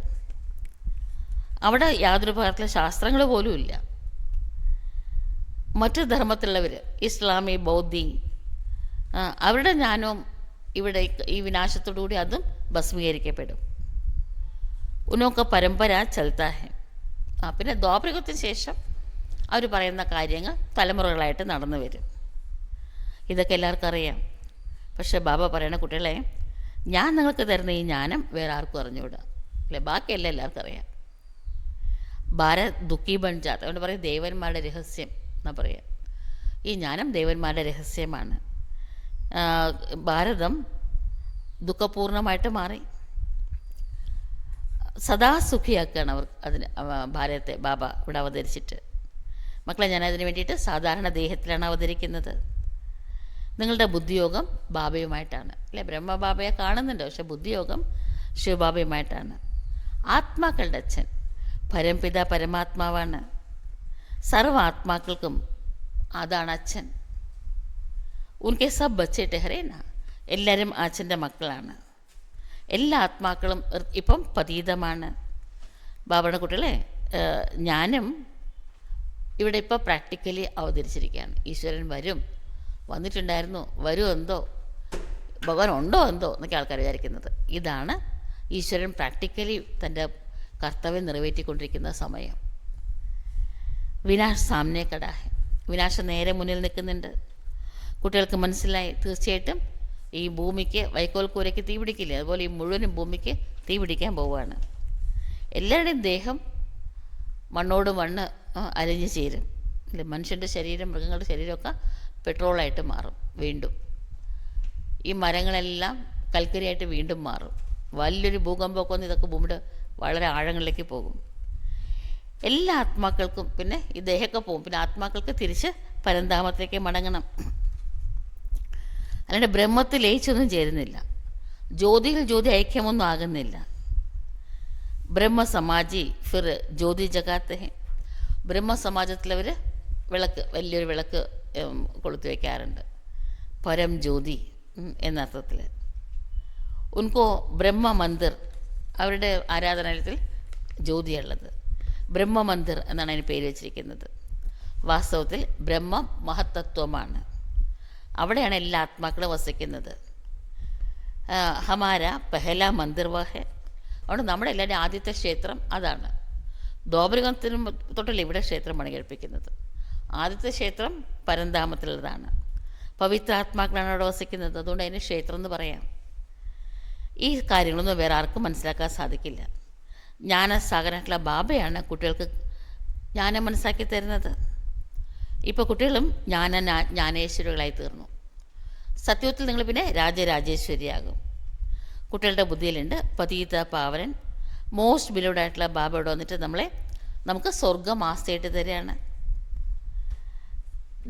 അവിടെ യാതൊരു പ്രകാരത്തിലെ ശാസ്ത്രങ്ങൾ പോലും ഇല്ല. മറ്റു ധർമ്മത്തിലുള്ളവർ, ഇസ്ലാമി, ബൗദ്ധി, അവരുടെ ജ്ഞാനവും ഇവിടെ ഈ വിനാശത്തോടുകൂടി അതും ഭസ്മീകരിക്കപ്പെടും. ഉനോക്ക പരമ്പര ചലത്താ ഹെ. പിന്നെ ദ്വാപരയുഗത്തിന് ശേഷം അവർ പറയുന്ന കാര്യങ്ങൾ തലമുറകളായിട്ട് നടന്നു വരും. ഇതൊക്കെ എല്ലാവർക്കും അറിയാം. പക്ഷേ ബാബ പറയണ കുട്ടികളെ, ഞാൻ നിങ്ങൾക്ക് തരുന്ന ഈ ജ്ഞാനം വേറെ ആർക്കും അറിഞ്ഞുകൂടാ അല്ലേ. ബാക്കിയെല്ലാം എല്ലാവർക്കും അറിയാം. ഭാരത് ദുഃഖി ബൻ ജാത്ത്, അതുകൊണ്ട് പറയും ദേവന്മാരുടെ രഹസ്യം എന്നാ പറയുക. ഈ ജ്ഞാനം ദേവന്മാരുടെ രഹസ്യമാണ്. ഭാരതം ദുഃഖപൂർണമായിട്ട് മാറി. സദാ സുഖിയാക്കുകയാണ് അവർ അതിന് ഭാരതത്തെ ബാബ ഇവിടെ അവതരിച്ചിട്ട്. മക്കളെ, ഞാനതിന് വേണ്ടിയിട്ട് സാധാരണ ദേഹത്തിലാണ് അവതരിക്കുന്നത്. നിങ്ങളുടെ ബുദ്ധിയോഗം ബാബയുമായിട്ടാണ് അല്ലേ. ബ്രഹ്മബാബയെ കാണുന്നുണ്ട്, പക്ഷെ ബുദ്ധിയോഗം ശിവബാബയുമായിട്ടാണ്. ആത്മാക്കളുടെ അച്ഛൻ പരംപിത പരമാത്മാവാണ്. സർവ്വ ആത്മാക്കൾക്കും അതാണ് അച്ഛൻ. ഉൻകെ സബ് ബച്ചെ ടെഹറേന, എല്ലാവരും അച്ഛൻ്റെ മക്കളാണ്. എല്ലാ ആത്മാക്കളും ഇപ്പം പതീതമാണ്. ബാബയുടെ കുട്ടികളെ, ഞാനും ഇവിടെ ഇപ്പോൾ പ്രാക്ടിക്കലി അവതരിച്ചിരിക്കുകയാണ്. ഈശ്വരൻ വന്നിട്ടുണ്ടായിരുന്നു, വരും എന്തോ, ഭഗവാൻ ഉണ്ടോ എന്തോ എന്നൊക്കെ ആൾക്കാർ വിചാരിക്കുന്നത്. ഇതാണ് ഈശ്വരൻ പ്രാക്ടിക്കലി തൻ്റെ കർത്തവ്യം നിറവേറ്റിക്കൊണ്ടിരിക്കുന്ന സമയം. വിനാശ് സാമനെ കടാഹെ, വിനാശം നേരെ മുന്നിൽ നിൽക്കുന്നുണ്ട്. കുട്ടികൾക്ക് മനസ്സിലായി. തീർച്ചയായിട്ടും ഈ ഭൂമിക്ക് വൈക്കോൽ കൂരയ്ക്ക് തീ പിടിക്കില്ലേ, അതുപോലെ ഈ മുഴുവനും ഭൂമിക്ക് തീ പിടിക്കാൻ പോവുകയാണ്. എല്ലാവരുടെയും ദേഹം മണ്ണോട് മണ്ണ് അലിഞ്ഞു ചേരും അല്ലേ. മനുഷ്യൻ്റെ ശരീരം, മൃഗങ്ങളുടെ ശരീരമൊക്കെ പെട്രോളായിട്ട് മാറും വീണ്ടും. ഈ മരങ്ങളെല്ലാം കൽക്കരിയായിട്ട് വീണ്ടും മാറും. വലിയൊരു ഭൂകമ്പമൊക്കെ വന്ന് ഇതൊക്കെ ഭൂമിയുടെ വളരെ ആഴങ്ങളിലേക്ക് പോകും. എല്ലാ ആത്മാക്കൾക്കും പിന്നെ ഈ ദേഹമൊക്കെ പോകും. പിന്നെ ആത്മാക്കൾക്ക് തിരിച്ച് പരന്താമത്തേക്ക് മടങ്ങണം. അല്ലാണ്ട് ബ്രഹ്മത്തിൽ ലയിച്ചൊന്നും ചേരുന്നില്ല. ജ്യോതിയിൽ ജ്യോതി ഐക്യമൊന്നും ആകുന്നില്ല. ബ്രഹ്മസമാജി ഫിർ ജ്യോതി ജഗാത്തെ ഹെ. ബ്രഹ്മസമാജത്തിലവർ വിളക്ക്, വലിയൊരു വിളക്ക് കൊളുത്തി വയ്ക്കാറുണ്ട്, പരം ജ്യോതി എന്നർത്ഥത്തിൽ. ഉൻകോ ബ്രഹ്മ മന്ദിർ, അവരുടെ ആരാധനാലയത്തിൽ ജ്യോതിയുള്ളത്. ബ്രഹ്മമന്ദിർ എന്നാണ് അതിന് പേര് വച്ചിരിക്കുന്നത്. വാസ്തവത്തിൽ ബ്രഹ്മം മഹത്തത്വമാണ്. അവിടെയാണ് എല്ലാ ആത്മാക്കളും വസിക്കുന്നത്. ഹമാര പെഹല മന്ദിർ വാഹെ. അതുകൊണ്ട് നമ്മുടെ എല്ലാവരുടെയും ആദ്യത്തെ ക്ഷേത്രം അതാണ്. ദ്വാപരയുഗത്തിനും തൊട്ടല്ല ഇവിടെ ക്ഷേത്രം പണികഴിപ്പിക്കുന്നത്. ആദ്യത്തെ ക്ഷേത്രം പരന്താമത്തിലുള്ളതാണ്. പവിത്രാത്മാക്കളാണ് അവിടെ വസിക്കുന്നത്. അതുകൊണ്ട് അതിന് ക്ഷേത്രം എന്ന് പറയാം. ഈ കാര്യങ്ങളൊന്നും വേറെ ആർക്കും മനസ്സിലാക്കാൻ സാധിക്കില്ല. ജ്ഞാനസാഗരമായിട്ടുള്ള ബാബയാണ് കുട്ടികൾക്ക് ജ്ഞാനം മനസ്സിലാക്കി തരുന്നത്. ഇപ്പോൾ കുട്ടികളും ജ്ഞാനേശ്വരികളായി തീർന്നു. സത്യത്തിൽ നിങ്ങൾ പിന്നെ രാജരാജേശ്വരിയാകും. കുട്ടികളുടെ ബുദ്ധിയിലുണ്ട് പതീത പാവനൻ മോസ്റ്റ് ബിലൗഡായിട്ടുള്ള ബാബ ഇവിടെ വന്നിട്ട് നമുക്ക് സ്വർഗം ആസ്തിയായിട്ട് തരികയാണ്.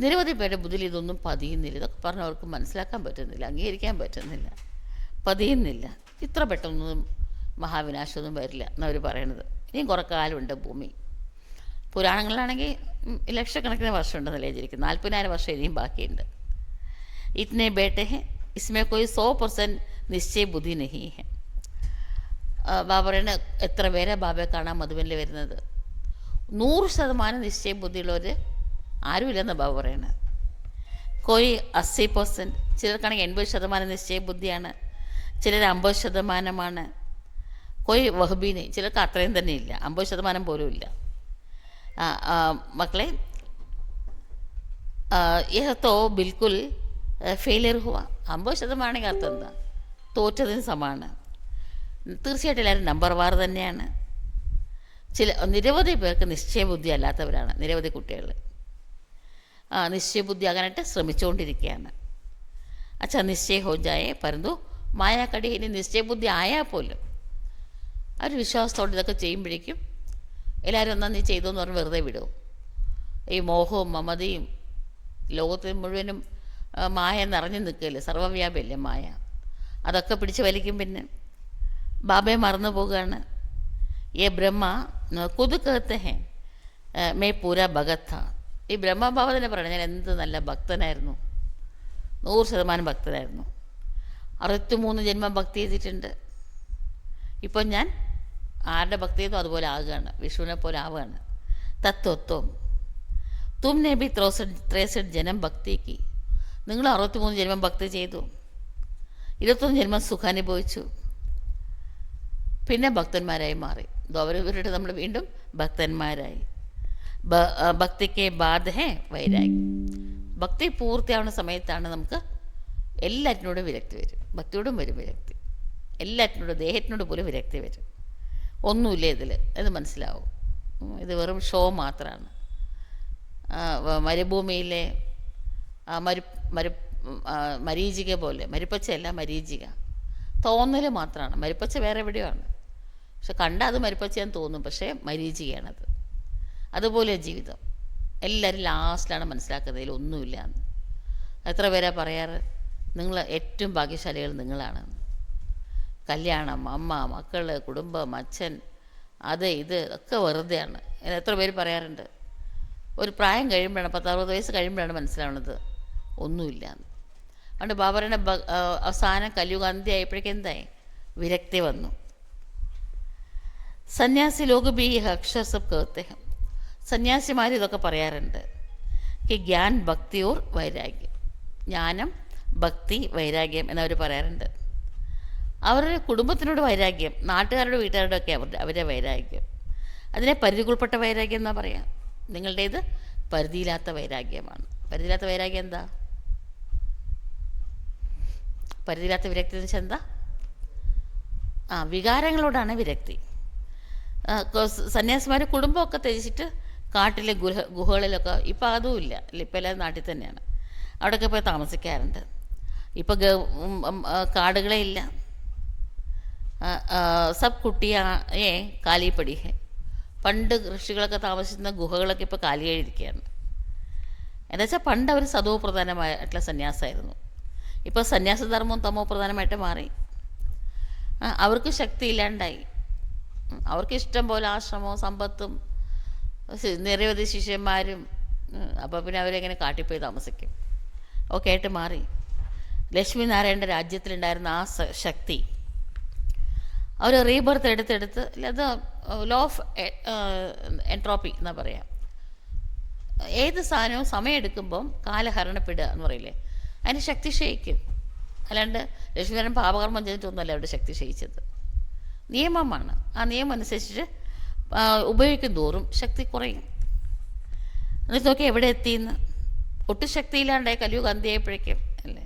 നിരവധി പേരുടെ ബുദ്ധിയിൽ ഇതൊന്നും പതിയുന്നില്ല. ഇതൊക്കെ പറഞ്ഞവർക്ക് മനസ്സിലാക്കാൻ പറ്റുന്നില്ല, അംഗീകരിക്കാൻ പറ്റുന്നില്ല, പതിയുന്നില്ല. ഇത്ര പെട്ടെന്നൊന്നും മഹാവിനാശമൊന്നും വരില്ല എന്നവർ പറയണത്. ഇനിയും കുറേ കാലമുണ്ട് ഭൂമി. പുരാണങ്ങളിലാണെങ്കിൽ ലക്ഷക്കണക്കിന് വർഷം ഉണ്ടെന്നല്ലേ വിചാരിക്കുന്നത്. 40,000 വർഷം ഇനിയും ബാക്കിയുണ്ട്. ഇത്തനെ ബേട്ടെ ഹെ ഇസ്മേ കോയി 100% നിശ്ചയ ബുദ്ധി നഹി ഹെ. ബാബ പറയണ എത്ര പേരെ ബാബയെ കാണാൻ മധുബനിൽ വരുന്നത്. 100% നിശ്ചയ ബുദ്ധിയുള്ളവർ ആരുമില്ലെന്ന് ബാബ പറയണ. കോയി 80%, ചിലർക്കാണെങ്കിൽ 80% നിശ്ചയ ബുദ്ധിയാണ്, ചിലർ 50%. കോയി വഹബീന്, ചിലർക്ക് അത്രയും തന്നെ ഇല്ല, 50% പോലും ഇല്ല. മക്കളെ, യഹത്തോ ബിൽക്കുൽ ഫെയിലിയർ ഹുവ. 50% അർത്ഥം എന്താ? തോറ്റതിന് സമാണ്. തീർച്ചയായിട്ടും എല്ലാവരും നമ്പർ വാർ തന്നെയാണ്. നിരവധി പേർക്ക് നിശ്ചയബുദ്ധി അല്ലാത്തവരാണ്. നിരവധി കുട്ടികൾ നിശ്ചയബുദ്ധി ആകാനായിട്ട് ശ്രമിച്ചുകൊണ്ടിരിക്കുകയാണ്. അച്ഛാ നിശ്ചയ ഹോ ജായേ പരന്തു മായാക്കടി. ഇനി നിശ്ചയബുദ്ധി ആയാൽ പോലും അവർ വിശ്വാസത്തോടെ ഇതൊക്കെ ചെയ്യുമ്പോഴേക്കും എല്ലാവരും ഒന്നാ നീ ചെയ്തോന്ന് പറഞ്ഞ് വെറുതെ വിടും. ഈ മോഹവും മമതയും ലോകത്തിൽ മുഴുവനും മായ നിറഞ്ഞു നിൽക്കുകയല്ലേ, സർവ്വവ്യാപിയല്ലേ മായ. അതൊക്കെ പിടിച്ച് വലിക്കും. പിന്നെ ബാബയെ മറന്നു പോവുകയാണ്. ഏ ബ്രഹ്മ കുത് കഹത്തെ ഹെ മേ പൂരാ ഭഗത് ഥാ. ഈ ബ്രഹ്മബാബ തന്നെ പറയണം, ഞാൻ എന്ത് നല്ല ഭക്തനായിരുന്നു, 100% ഭക്തനായിരുന്നു. 63 ജന്മം ഭക്തി ചെയ്തിട്ടുണ്ട്. ഇപ്പം ഞാൻ ആരുടെ ഭക്തി ചെയ്തോ അതുപോലെ ആകുകയാണ്, വിഷ്ണുവിനെ പോലെ ആവുകയാണ്. തത്വത്വം തുമ്നെ ബി 63 ജനം ഭക്തിക്ക്. നിങ്ങൾ 63 ജന്മം ഭക്തി ചെയ്തു, 21 ജന്മം സുഖാനുഭവിച്ചു. പിന്നെ ഭക്തന്മാരായി മാറി. ദ്വാപരയുഗത്തിലൂടെ നമ്മൾ വീണ്ടും ഭക്തന്മാരായി. ഭക്തിക്ക് ബാധ ഹേ വൈരാഗ്യം. ഭക്തി പൂർത്തിയാവുന്ന സമയത്താണ് നമുക്ക് എല്ലാറ്റിനോടും വിരക്തി വരും. ഭക്തിയോടും വരും വിരക്തി, എല്ലാറ്റിനോടും, ദേഹത്തിനോട് പോലും വിരക്തി വരും. ഒന്നുമില്ല ഇതിൽ, ഇത് മനസ്സിലാവും. ഇത് വെറും ഷോ മാത്രമാണ്. മരുഭൂമിയിലെ മരീചിക പോലെ, മരുപ്പച്ചയല്ല മരീചിക, തോന്നൽ മാത്രമാണ്. മരുപ്പച്ച വേറെ എവിടെയാണ്, പക്ഷെ കണ്ടാൽ അത് മരുപ്പച്ചയാന്ന് തോന്നും, പക്ഷേ മരീചികയാണത്. അതുപോലെ ജീവിതം എല്ലാവരും ലാസ്റ്റിലാണ് മനസ്സിലാക്കുന്നത് ഇതിലൊന്നുമില്ല എന്ന്. എത്ര പേരാ പറയാറ് നിങ്ങൾ ഏറ്റവും ഭാഗ്യശാലികൾ നിങ്ങളാണെന്ന്. കല്യാണം, അമ്മ, മക്കൾ, കുടുംബം, അച്ഛൻ, അത് ഇത് ഒക്കെ വെറുതെയാണ്. എത്ര പേര് പറയാറുണ്ട്. ഒരു പ്രായം കഴിയുമ്പോഴാണ്, 10-60 വയസ്സ് കഴിയുമ്പോഴാണ് മനസ്സിലാവുന്നത് ഒന്നുമില്ല എന്ന്. അതുകൊണ്ട് ബാബറിൻ്റെ അവസാനം കലിയുഗ അന്ത്യമായപ്പോഴേക്കും എന്തായി? വിരക്തി വന്നു. സന്യാസി ലോക ബി അക്ഷർ സബ് കേത്തെ ഹം. സന്യാസിമാർ ഇതൊക്കെ പറയാറുണ്ട്. കി ജ്ഞാൻ ഭക്തി ഓർ വൈരാഗ്യം. ജ്ഞാനം, ഭക്തി, വൈരാഗ്യം എന്നവർ പറയാറുണ്ട്. അവരുടെ കുടുംബത്തിനോട് വൈരാഗ്യം, നാട്ടുകാരുടെ വീട്ടുകാരുടെ ഒക്കെ അവരുടെ വൈരാഗ്യം. അതിനെ പരിധിക്കുൾപ്പെട്ട വൈരാഗ്യം എന്നാ പറയാം. നിങ്ങളുടേത് പരിധിയില്ലാത്ത വൈരാഗ്യമാണ്. പരിധിയില്ലാത്ത വൈരാഗ്യം എന്താ? പരിധിയില്ലാത്ത വിരക്തി എന്ന് വെച്ചാൽ എന്താ? വികാരങ്ങളോടാണ് വിരക്തി. സന്യാസിമാർ കുടുംബമൊക്കെ ത്യജിച്ചിട്ട് കാട്ടിലെ ഗുഹകളിലൊക്കെ, ഇപ്പം അതുമില്ല, ഇപ്പം എല്ലാം നാട്ടിൽ തന്നെയാണ്, അവിടെയൊക്കെ പോയി താമസിക്കാറുണ്ട്. ഇപ്പം കാടുകളേ ഇല്ല. സബ് കുട്ടിയെ കാലിപ്പടി. പണ്ട് ഋഷികളൊക്കെ താമസിക്കുന്ന ഗുഹകളൊക്കെ ഇപ്പോൾ കാലിയായിരിക്കുകയാണ്. എന്നുവെച്ചാൽ പണ്ട് അവർ സതോ പ്രധാനമായിട്ടുള്ള സന്യാസമായിരുന്നു. ഇപ്പോൾ സന്യാസധർമ്മവും തമോ പ്രധാനമായിട്ട് മാറി. അവർക്ക് ശക്തി ഇല്ലാണ്ടായി. അവർക്ക് ഇഷ്ടം പോലെ ആശ്രമവും സമ്പത്തും നിരവധി ശിഷ്യന്മാരും. അപ്പോൾ പിന്നെ അവരെങ്ങനെ കാട്ടിപ്പോയി താമസിക്കും? ഒക്കെ ആയിട്ട് മാറി. ലക്ഷ്മി നാരായണൻ്റെ രാജ്യത്തിലുണ്ടായിരുന്ന ആ ശക്തി അവർ റീബർത്ത് എടുത്തെടുത്ത്, അത് ലോ ഓഫ് എൻട്രോപ്പി എന്നാ പറയാം. ഏത് സാധനവും സമയമെടുക്കുമ്പം കാലഹരണപ്പെടുക എന്ന് പറയില്ലേ, അതിന് ശക്തി ക്ഷയിക്കും. അല്ലാണ്ട് ലക്ഷ്മീനാരായണൻ പാപകർമ്മം ചെയ്തിട്ടൊന്നുമല്ല അവരുടെ ശക്തി ക്ഷയിച്ചത്. നിയമമാണ്. ആ നിയമം അനുസരിച്ചിട്ട് ഉപയോഗിക്കും തോറും ശക്തി കുറയും. എന്നിട്ട് നോക്കി എവിടെ എത്തിയെന്ന്. ഒട്ടും ശക്തിയില്ലാണ്ടായി കലിയുഗ അന്ത്യമായപ്പോഴേക്കും അല്ലേ.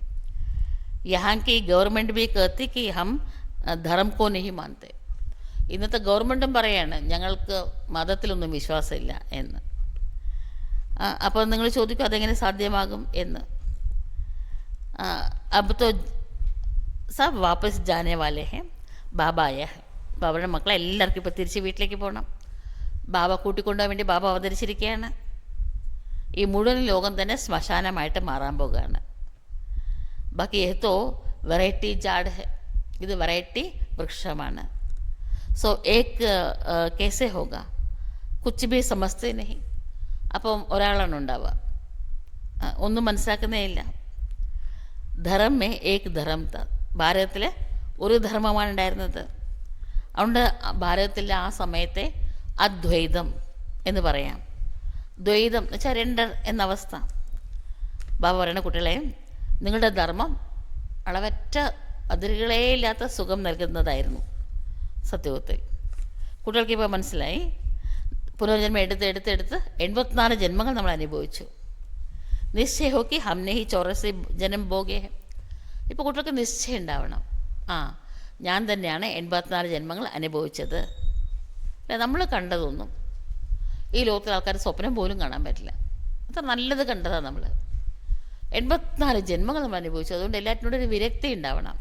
യഹാങ്കി ഗവൺമെൻറ് ബി കത്തി കി ഹം ധർമ്മ കോ നഹി മാനത്തെ. ഇന്നത്തെ ഗവൺമെൻറ്റും പറയാണ് ഞങ്ങൾക്ക് മതത്തിലൊന്നും വിശ്വാസമില്ല എന്ന്. അപ്പോൾ നിങ്ങൾ ചോദിക്കും അതെങ്ങനെ സാധ്യമാകും എന്ന്. അബ് തോ സബ് വാപ്പസ് ജാനെ വാലേ ഹെ, ബാബ ആയ ഹെ. ബാബയുടെ മക്കളെ എല്ലാവർക്കും ഇപ്പോൾ തിരിച്ച് വീട്ടിലേക്ക് പോകണം. ബാബ കൂട്ടിക്കൊണ്ടുപോകാൻ വേണ്ടി ബാബ അവതരിച്ചിരിക്കുകയാണ്. ഈ മുഴുവൻ ലോകം തന്നെ ശ്മശാനമായിട്ട് മാറാൻ പോകുകയാണ്. ബാക്കി ഏതോ വെറൈറ്റി ജാഡ് ഹെ. ഇത് വെറൈറ്റി വൃക്ഷമാണ്. സോ ഏക് കേസെ ഹോഗ കുച്ച് ബി സമസ്തേ നഹി. അപ്പം ഒരാളാണ് ഉണ്ടാവുക, ഒന്നും മനസ്സിലാക്കുന്നേ ഇല്ല. ധർമ്മേ ഏക് ധർമ്മ ത. ഭാരതത്തിൽ ഒരു ധർമ്മമാണ് ഉണ്ടായിരുന്നത്. അതുകൊണ്ട് ഭാരതത്തിലെ ആ സമയത്തെ അദ്വൈതം എന്ന് പറയാം. ദ്വൈതം എന്ന് വെച്ചാൽ രണ്ടർ എന്ന അവസ്ഥ. ബാബ പറയുന്ന കുട്ടികളെ, നിങ്ങളുടെ ധർമ്മം അളവറ്റ അതിരുകളേ ഇല്ലാത്ത സുഖം നൽകുന്നതായിരുന്നു സത്യത്തിൽ. കുട്ടികൾക്ക് ഇപ്പോൾ മനസ്സിലായി. പുനർജന്മം എടുത്ത് 84 ജന്മങ്ങൾ നമ്മൾ അനുഭവിച്ചു. നിശ്ചയ ഹോക്കി ഹംനെ ഹി 84 ജന്മം ഭോഗേ. ഇപ്പോൾ കുട്ടികൾക്ക് നിശ്ചയം ഉണ്ടാവണം. ഞാൻ തന്നെയാണ് 84 ജന്മങ്ങൾ അനുഭവിച്ചത്. നമ്മൾ കണ്ടതൊന്നും ഈ ലോകത്തിലെ ആൾക്കാർ സ്വപ്നം പോലും കാണാൻ പറ്റില്ല. അത്ര നല്ലത് കണ്ടതാണ് നമ്മൾ. 84 ജന്മങ്ങൾ നമ്മൾ അനുഭവിച്ചു. അതുകൊണ്ട് എല്ലാറ്റിനോടും ഒരു വിരക്തി ഉണ്ടാവണം.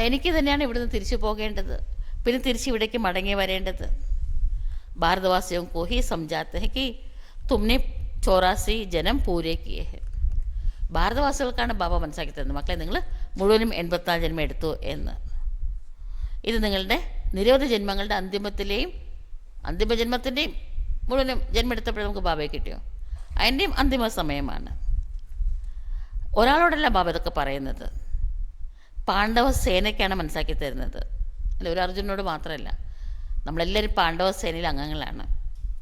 എനിക്ക് തന്നെയാണ് ഇവിടുന്ന് തിരിച്ചു പോകേണ്ടത്, പിന്നെ തിരിച്ച് ഇവിടേക്ക് മടങ്ങി വരേണ്ടത്. ഭാരതവാസിയോं को ही समझाते हैं कि तुमने 84 ജനം പൂരേ കിയേ ഹെ. ഭാരതവാസികൾക്കാണ് ബാബ മനസ്സിലാക്കി തരുന്നത്, മക്കളെ നിങ്ങൾ മുഴുവനും 84 ജന്മം എടുത്തു എന്ന്. ഇത് നിങ്ങളുടെ നിരവധി ജന്മങ്ങളുടെ അന്തിമ ജന്മത്തിൻ്റെയും മുഴുവനും ജന്മം എടുത്തപ്പോഴും നമുക്ക് ബാബയെ കിട്ടിയോ? അതിൻ്റെയും അന്തിമ സമയമാണ്. ഒരാളോടല്ല ബാബ ഇതൊക്കെ പറയുന്നത്, പാണ്ഡവ സേനയ്ക്കാണ് മനസ്സിലാക്കി തരുന്നത്. അല്ല, ഒരു അർജുനോട് മാത്രമല്ല. നമ്മളെല്ലാവരും പാണ്ഡവ സേനയിലെ അംഗങ്ങളാണ്.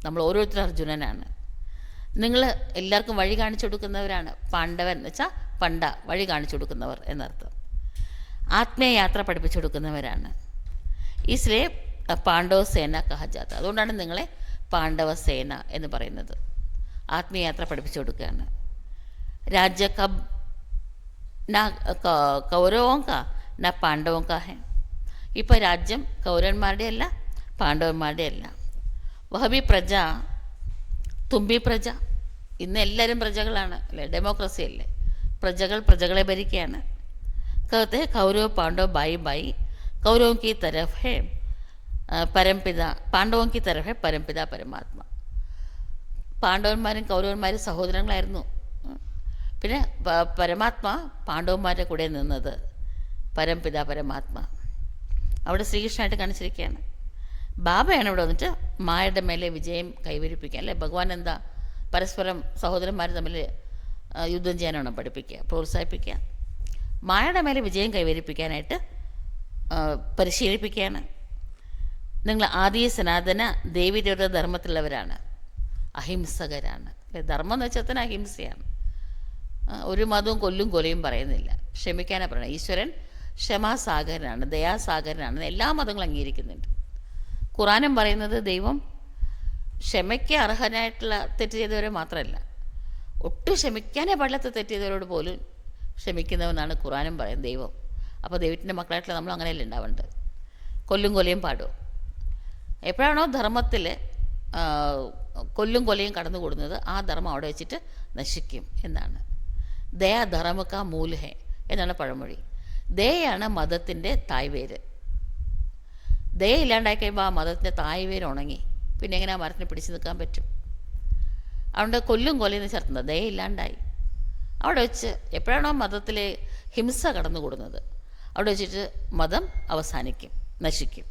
നമ്മൾ ഓരോരുത്തരും അർജുനനാണ്. നിങ്ങൾ എല്ലാവർക്കും വഴി കാണിച്ചു കൊടുക്കുന്നവരാണ്. പാണ്ഡവൻ എന്ന് വെച്ചാൽ പണ്ട, വഴി കാണിച്ചു കൊടുക്കുന്നവർ എന്നർത്ഥം. ആത്മീയയാത്ര പഠിപ്പിച്ചു കൊടുക്കുന്നവരാണ്. ഇസ്ലേ പാണ്ഡവ സേന കഹജാത്ത. അതുകൊണ്ടാണ് നിങ്ങളെ പാണ്ഡവ സേന എന്ന് പറയുന്നത്. ആത്മീയയാത്ര പഠിപ്പിച്ചു കൊടുക്കുകയാണ്. രാജ്യ കബ് നാ കൗരവോं का ना പാണ്ഡവോं का है. ഇപ്പോൾ രാജ്യം കൗരവന്മാരുടെ അല്ല, പാണ്ഡവന്മാരുടെ അല്ല. വഹബി പ്രജ തുമ്പി പ്രജ. ഇന്ന് എല്ലാവരും പ്രജകളാണ് അല്ലേ, ഡെമോക്രസി അല്ലേ. പ്രജകളെ ഭരിക്കുകയാണ്. कहते हैं कौरव पांडव बाई बाई, कौरवों की तरफ है परमपिता, പാണ്ഡവോं की तरफ है परमपिता परमात्मा. പാണ്ഡവന്മാരും കൗരവന്മാരും സഹോദരങ്ങളായിരുന്നു. പിന്നെ പരമാത്മാ പാണ്ഡവന്മാരുടെ കൂടെ നിന്നത് പരംപിത പരമാത്മാ. അവിടെ ശ്രീകൃഷ്ണനായിട്ട് കാണിച്ചിരിക്കുകയാണ്. ബാബയാണ് ഇവിടെ വന്നിട്ട് മായയുടെ മേലെ വിജയം കൈവരിപ്പിക്കുക അല്ലേ. ഭഗവാൻ എന്താ, പരസ്പരം സഹോദരന്മാർ തമ്മിൽ യുദ്ധം ചെയ്യാനാണോ പഠിപ്പിക്കുക, പ്രോത്സാഹിപ്പിക്കുക. മായയുടെ മേലെ വിജയം കൈവരിപ്പിക്കാനായിട്ട് പരിശീലിപ്പിക്കുകയാണ്. നിങ്ങൾ ആദി സനാതന ദേവീയുടെ ധർമ്മത്തിലുള്ളവരാണ്, അഹിംസകരാണ് അല്ലേ. ധർമ്മം എന്ന് വെച്ചാൽ തന്നെ അഹിംസയാണ്. ഒരു മതവും കൊലയും പറയുന്നില്ല, ക്ഷമിക്കാനാണ് പറയുന്നത്. ഈശ്വരൻ ക്ഷമാസാഗരനാണ്, ദയാസാഗരനാണ്. എല്ലാ മതങ്ങളും അംഗീകരിക്കുന്നുണ്ട്. ഖുറാനും പറയുന്നത് ദൈവം ക്ഷമയ്ക്ക് അർഹനായിട്ടുള്ള തെറ്റ് ചെയ്തവരെ മാത്രമല്ല, ഒട്ടും ക്ഷമിക്കാനേ പാടില്ലാത്ത തെറ്റ് ചെയ്തവരോട് പോലും ക്ഷമിക്കുന്നവെന്നാണ് ഖുറാനും പറയുന്നത് ദൈവം. അപ്പോൾ ദൈവത്തിൻ്റെ മക്കളായിട്ടുള്ള നമ്മൾ അങ്ങനെയല്ലേ ഉണ്ടാവേണ്ടത്. കൊലയും പാടും. എപ്പോഴാണോ ധർമ്മത്തിൽ കൊലയും കടന്നുകൂടുന്നത്, ആ ധർമ്മം അവിടെ വെച്ചിട്ട് നശിക്കും എന്നാണ്. ദയ ധർമ്മക്ക മൂല് ഹെ എന്നാണ് പഴമൊഴി. ദയയാണ് മതത്തിൻ്റെ തായ്വേര്. ദയ ഇല്ലാണ്ടായി കഴിയുമ്പോൾ ആ മതത്തിൻ്റെ തായ്വേര് ഉണങ്ങി പിന്നെ എങ്ങനെ ആ മരത്തിന് പിടിച്ചു നിൽക്കാൻ പറ്റും? അതുകൊണ്ട് കൊലയെന്ന് ചേർത്തുന്നത് ദയ ഇല്ലാണ്ടായി. അവിടെ വെച്ച് എപ്പോഴാണോ മതത്തിൽ ഹിംസ കടന്നുകൂടുന്നത്, അവിടെ വെച്ചിട്ട് മതം അവസാനിക്കും, നശിക്കും.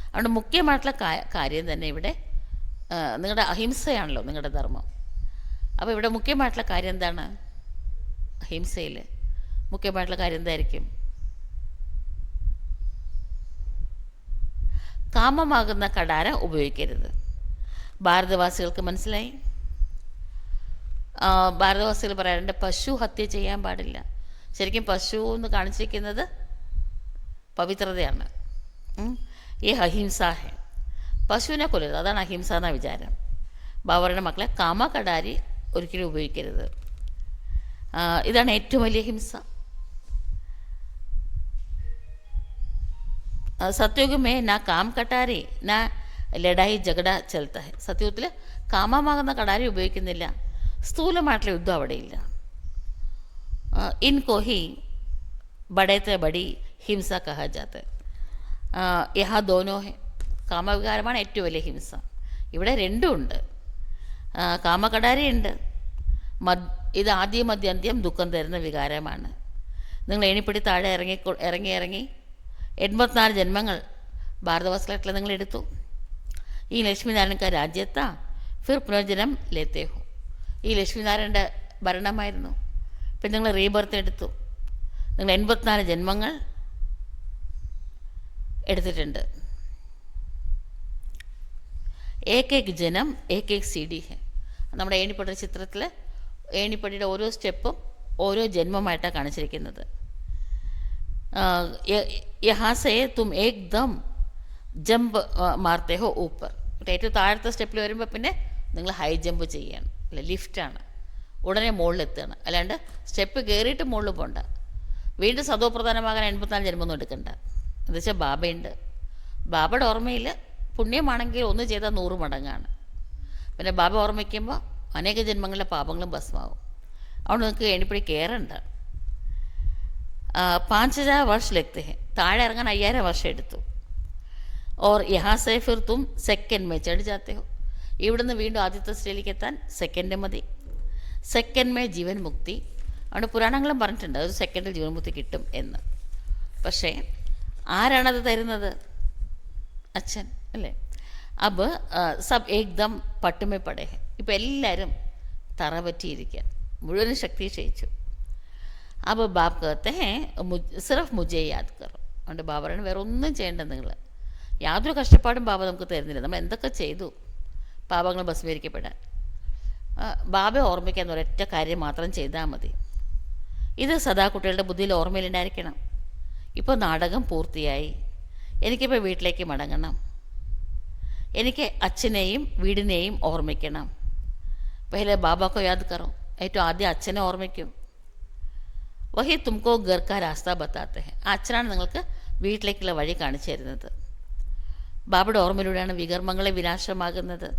അതുകൊണ്ട് മുഖ്യമായിട്ടുള്ള കാര്യം തന്നെ ഇവിടെ നിങ്ങളുടെ അഹിംസയാണല്ലോ നിങ്ങളുടെ ധർമ്മം. അപ്പോൾ ഇവിടെ മുഖ്യമായിട്ടുള്ള കാര്യം എന്താണ്? അഹിംസയിൽ മുഖ്യമായിട്ടുള്ള കാര്യം എന്തായിരിക്കും? കാമമാകുന്ന കടാര ഉപയോഗിക്കരുത്. ഭാരതവാസികൾക്ക് മനസ്സിലായി. ഭാരതവാസികൾ പറയാറുണ്ട് പശു ഹത്യ ചെയ്യാൻ പാടില്ല. ശരിക്കും പശു എന്ന് കാണിച്ചിരിക്കുന്നത് പവിത്രതയാണ്. ഈ അഹിംസ ഹെ, പശുവിനെ കൊല്ലരുത്, അതാണ് അഹിംസ എന്ന വിചാരം. ബാബറുടെ മക്കളെ കാമകടാരി ഒരിക്കലും ഉപയോഗിക്കരുത്. ഇതാണ് ഏറ്റവും വലിയ ഹിംസ. സത്യുഗമേ നാ കാം കട്ടാരി നാ ലഡായി ജഗഡ ചലത്ത ഹെ. സത്യത്തിൽ കാമമാകുന്ന കടാരി ഉപയോഗിക്കുന്നില്ല, സ്ഥൂലമായിട്ടുള്ള യുദ്ധം അവിടെയില്ല. ഇൻകോ ഹി ബഡേത്തെ ബഡി ഹിംസ കഹാ ജാത്ത. യഹാ ദോനോ ഹെ. കാമവികാരമാണ് ഏറ്റവും വലിയ ഹിംസ. ഇവിടെ രണ്ടും ഉണ്ട്. കാമകടാരിയുണ്ട്. ഇത് ആദ്യം മധ്യാന്ത്യം ദുഃഖം തരുന്ന വികാരമാണ്. നിങ്ങൾ എണിപ്പിടി താഴെ ഇറങ്ങി 84 ജന്മങ്ങൾ ഭാരതവാസികളായിട്ടുള്ള നിങ്ങൾ എടുത്തു. ഈ ലക്ഷ്മിനാരായണക്ക രാജ്യത്താ ഫിർ പുനർജനം ലേത്തേ ഹോ. ഈ ലക്ഷ്മിനാരായണൻ്റെ ഭരണമായിരുന്നു. പിന്നെ നിങ്ങൾ റീബർത്ത് എടുത്തു. നിങ്ങൾ 84 ജന്മങ്ങൾ എടുത്തിട്ടുണ്ട്. ഏക് ജനം ഏക് സി.ഡി. ഹെ. നമ്മുടെ ഏണിപ്പടിയുടെ ചിത്രത്തിൽ ഏണിപ്പടിയുടെ ഓരോ സ്റ്റെപ്പും ഓരോ ജന്മമായിട്ടാണ് കാണിച്ചിരിക്കുന്നത്. യഹാ സേ തും ഏക് ദം ജമ്പ് മാർത്തേ ഹോ ഊപ്പർ. ഏറ്റവും താഴത്തെ സ്റ്റെപ്പിൽ വരുമ്പോൾ പിന്നെ നിങ്ങൾ ഹൈ ജമ്പ് ചെയ്യണം അല്ലെ, ലിഫ്റ്റാണ്, ഉടനെ മുകളിലെത്തുകയാണ്. അല്ലാണ്ട് സ്റ്റെപ്പ് കയറിയിട്ട് മുകളിൽ പോകണ്ട. വീണ്ടും സതോപ്രധാനമാകാൻ 84 ജന്മമൊന്നും എടുക്കണ്ട. എന്താ വെച്ചാൽ ബാബയുണ്ട്. ബാബയുടെ ഓർമ്മയിൽ പുണ്യമാണെങ്കിൽ ഒന്ന് ചെയ്താൽ 100 മടങ്ങാണ്. പിന്നെ ബാബ ഓർമ്മിക്കുമ്പോൾ അനേക ജന്മങ്ങളിലെ പാപങ്ങളും ഭസ്മാവും. അതുകൊണ്ട് നിങ്ങൾക്ക് എണിപ്പടി കയറണ്ട. 5000 വർഷം ലഗ്തേ ഹെ. താഴെ ഇറങ്ങാൻ 5000 വർഷം എടുത്തു. ഓർ യഹാ സേ ഫിർ തും സെക്കൻഡ് മേ ചढ़ जाते हो. ഇവിടുന്ന് വീണ്ടും ആദ്യത്തെ സ്റ്റേജിലേക്ക് എത്താൻ സെക്കൻഡ് മതി. സെക്കൻഡ് മേ ജീവൻ മുക്തി. അതുകൊണ്ട് പുരാണങ്ങളും പറഞ്ഞിട്ടുണ്ട് ഒരു സെക്കൻഡിൽ ജീവൻ മുക്തി കിട്ടും എന്ന്. പക്ഷേ ആരാണത് തരുന്നത്? അച്ഛൻ അല്ലേ. അബ് സബ് ഏകദം പട്ടുമേ പടേ. ഇപ്പം എല്ലാവരും തറ പറ്റിയിരിക്കുക, മുഴുവനും ശക്തി ക്ഷയിച്ചു. അബ് ബാബ് कहते हैं സിർഫ് മുജേ യാദ് കറോ. അതുകൊണ്ട് ബാബറാണ് വേറെ ഒന്നും ചെയ്യേണ്ടത്. നിങ്ങൾ യാതൊരു കഷ്ടപ്പാടും ബാബ നമുക്ക് തരുന്നില്ല. നമ്മൾ എന്തൊക്കെ ചെയ്തു പാപങ്ങൾ ഭസ്മീകരിക്കപ്പെടാൻ? ബാബയെ ഓർമ്മിക്കാൻ ഒരൊറ്റ കാര്യം മാത്രം ചെയ്താൽ മതി. ഇത് സദാ കുട്ടികളുടെ ബുദ്ധിയിൽ ഓർമ്മയിലുണ്ടായിരിക്കണം. ഇപ്പോൾ നാടകം പൂർത്തിയായി, എനിക്കിപ്പോൾ വീട്ടിലേക്ക് മടങ്ങണം, എനിക്ക് അച്ഛനെയും വീടിനെയും ഓർമ്മിക്കണം. പഹലെ ബാബാക്കോ യാദ് കറോ, ഏറ്റവും ആദ്യം അച്ഛനെ ഓർമ്മിക്കും. വഹി തുംകോ ഘർ കാ രാസ്ത ബത്താത്തെ ഹെ, ആ അച്ഛനാണ് നിങ്ങൾക്ക് വീട്ടിലേക്കുള്ള വഴി കാണിച്ചു തരുന്നത്. ബാബയുടെ ഓർമ്മയിലൂടെയാണ് വികർമ്മങ്ങളെ വിനാശമാകുന്നത്.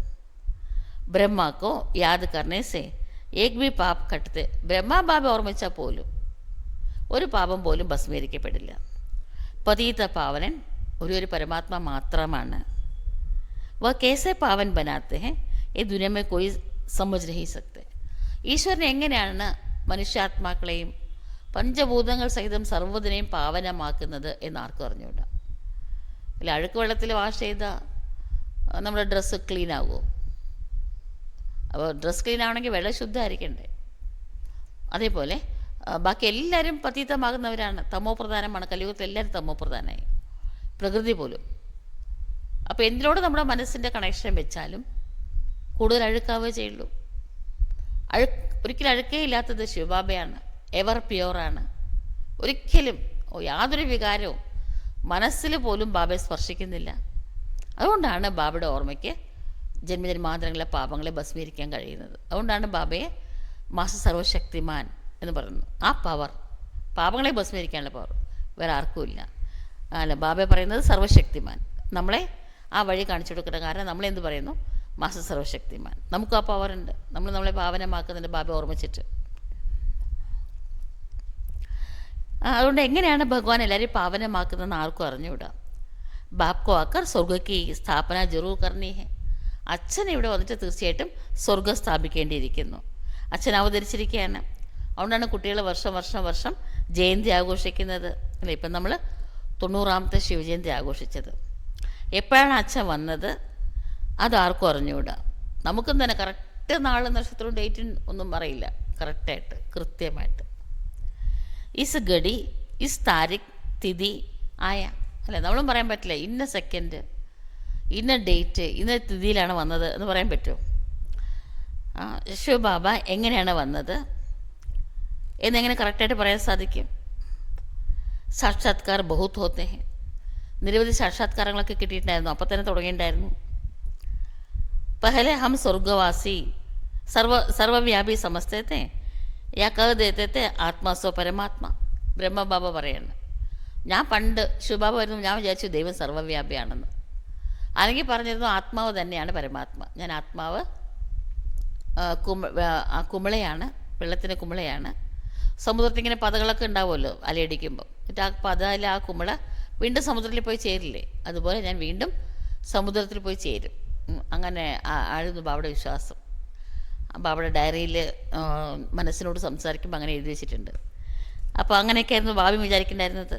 ബ്രഹ്മാക്കോ യാദ് കർണേ സെ ഏക് ബി പാപ് കട്ടത്തെ, ബ്രഹ്മ ബാബ ഓർമ്മിച്ചാൽ പോലും ഒരു പാപം പോലും ഭസ്മീകരിക്കപ്പെടില്ല. പതീത പാവനൻ ഒരു പരമാത്മ മാത്രമാണ്. വ കേസെ പാവൻ ബനാത്തെ ഹെ ഈ ദുനിയ കോയി സമജ് നഹീ സക്തെ. ഈശ്വരനെ എങ്ങനെയാണ് മനുഷ്യാത്മാക്കളെയും പഞ്ചഭൂതങ്ങൾ സഹിതം സർവ്വതിനെയും പാവനമാക്കുന്നത് എന്ന് ആർക്കും അറിഞ്ഞുകൂടാ. അല്ല, അഴുക്ക് വെള്ളത്തിൽ വാഷ് ചെയ്താൽ നമ്മുടെ ഡ്രസ്സ് ക്ലീൻ ആകുമോ? അപ്പോൾ ഡ്രസ്സ് ക്ലീൻ ആവണമെങ്കിൽ വെള്ളം ശുദ്ധമായിരിക്കണ്ടേ? അതേപോലെ ബാക്കി എല്ലാവരും പതീതമാകുന്നവരാണ്. തമോ പ്രധാനമാണ്. കലിയുഗത്തിൽ എല്ലാവരും തമോ പ്രധാനമായി, പ്രകൃതി പോലും. അപ്പോൾ എന്തിനോട് നമ്മുടെ മനസ്സിൻ്റെ കണക്ഷൻ വെച്ചാലും കൂടുതൽ അഴുക്കാവേ ചെയ്യുള്ളൂ. ഒരിക്കലും അഴുക്കേ ഇല്ലാത്തത് ശിവബാബയാണ്. എവർ പ്യുവറാണ്. ഒരിക്കലും യാതൊരു വികാരവും മനസ്സിൽ പോലും ബാബയെ സ്പർശിക്കുന്നില്ല. അതുകൊണ്ടാണ് ബാബയുടെ ഓർമ്മയ്ക്ക് ജന്മജന്മാന്തരങ്ങളിലെ പാപങ്ങളെ ഭസ്മീകരിക്കാൻ കഴിയുന്നത്. അതുകൊണ്ടാണ് ബാബയെ മാസ്റ്റർ സർവശക്തിമാൻ എന്ന് പറയുന്നത്. ആ പവർ, പാപങ്ങളെ ഭസ്മീകരിക്കാനുള്ള പവർ വേറെ ആർക്കുമില്ല. അല്ല, ബാബയെ പറയുന്നത് സർവശക്തിമാൻ. നമ്മളെ ആ വഴി കാണിച്ചു കൊടുക്കുന്ന കാരണം നമ്മളെന്ത് പറയുന്നു? മാസ്റ്റർ സർവശക്തിമാൻ. നമുക്ക് ആ പവറുണ്ട്. നമ്മളെ പാവനമാക്കുന്നുണ്ട് ബാബയെ ഓർമ്മിച്ചിട്ട്. അതുകൊണ്ട് എങ്ങനെയാണ് ഭഗവാൻ എല്ലാവരെയും പാവനമാക്കുന്നതെന്ന് ആർക്കും അറിഞ്ഞുകൂടാ. ബാപ്കോ ആക്കർ സ്വർഗ്ഗക്ക് സ്ഥാപന ജറൂർ കർണി ഹെ, അച്ഛൻ ഇവിടെ വന്നിട്ട് തീർച്ചയായിട്ടും സ്വർഗ്ഗം സ്ഥാപിക്കേണ്ടിയിരിക്കുന്നു. അച്ഛൻ അവതരിച്ചിരിക്കുകയാണ്. അതുകൊണ്ടാണ് കുട്ടികൾ വർഷം ജയന്തി ആഘോഷിക്കുന്നത്. അല്ലേ, ഇപ്പം നമ്മൾ 90ാമത്തെ ശിവജയന്തി ആഘോഷിച്ചത്. എപ്പോഴാണ് അച്ഛൻ വന്നത് അതാർക്കും അറിഞ്ഞുകൂടാ. നമുക്കും തന്നെ കറക്റ്റ് നാളും നക്ഷത്രവും ഡേറ്റും ഒന്നും അറിയില്ല കറക്റ്റായിട്ട്, കൃത്യമായിട്ട്. ഇസ് ഗഡി ഇസ് താരിഖ് തിഥി ആയ, അല്ലേ, നമ്മളും പറയാൻ പറ്റില്ല ഇന്ന സെക്കൻഡ് ഇന്ന ഡേറ്റ് ഇന്ന തിഥിയിലാണ് വന്നത് എന്ന് പറയാൻ പറ്റുമോ? ശിവബാബ എങ്ങനെയാണ് വന്നത് എന്നെങ്ങനെ കറക്റ്റായിട്ട് പറയാൻ സാധിക്കും? സാക്ഷാത്കാർ ബഹുത് ഹോത്തെ ഹെ, നിരവധി സാക്ഷാത്കാരങ്ങളൊക്കെ കിട്ടിയിട്ടുണ്ടായിരുന്നു. അപ്പം തന്നെ തുടങ്ങിയിട്ടുണ്ടായിരുന്നു. പഹലെ ഹം സ്വർഗവാസി സർവവ്യാപി സമസ്തത്തെ യാ കഹ ദേത്തെ ആത്മാസോ പരമാത്മ. ബ്രഹ്മബാബ പറയാണ്, ഞാൻ പണ്ട് ശിവബാബ വരുന്നു ഞാൻ വിചാരിച്ചു ദൈവം സർവ്വവ്യാപിയാണെന്ന്. അല്ലെങ്കിൽ പറഞ്ഞിരുന്നു ആത്മാവ് തന്നെയാണ് പരമാത്മ. ഞാൻ ആത്മാവ് കുമിളയാണ്, വെള്ളത്തിൻ്റെ കുമിളയാണ്. സമുദ്രത്തിൽ ഇങ്ങനെ പതകളൊക്കെ ഉണ്ടാവുമല്ലോ അലയടിക്കുമ്പോൾ. എന്നിട്ട് ആ പതയിൽ ആ കുമിള വീണ്ടും സമുദ്രത്തിൽ പോയി ചേരില്ലേ, അതുപോലെ ഞാൻ വീണ്ടും സമുദ്രത്തിൽ പോയി ചേരും. അങ്ങനെ ആയിരുന്നു ബാബയുടെ വിശ്വാസം. ബാബയുടെ ഡയറിയിൽ മനസ്സിനോട് സംസാരിക്കുമ്പോൾ അങ്ങനെ എഴുതി വെച്ചിട്ടുണ്ട്. അപ്പോൾ അങ്ങനെയൊക്കെ ആയിരുന്നു ബാബി വിചാരിക്കുന്നുണ്ടായിരുന്നത്.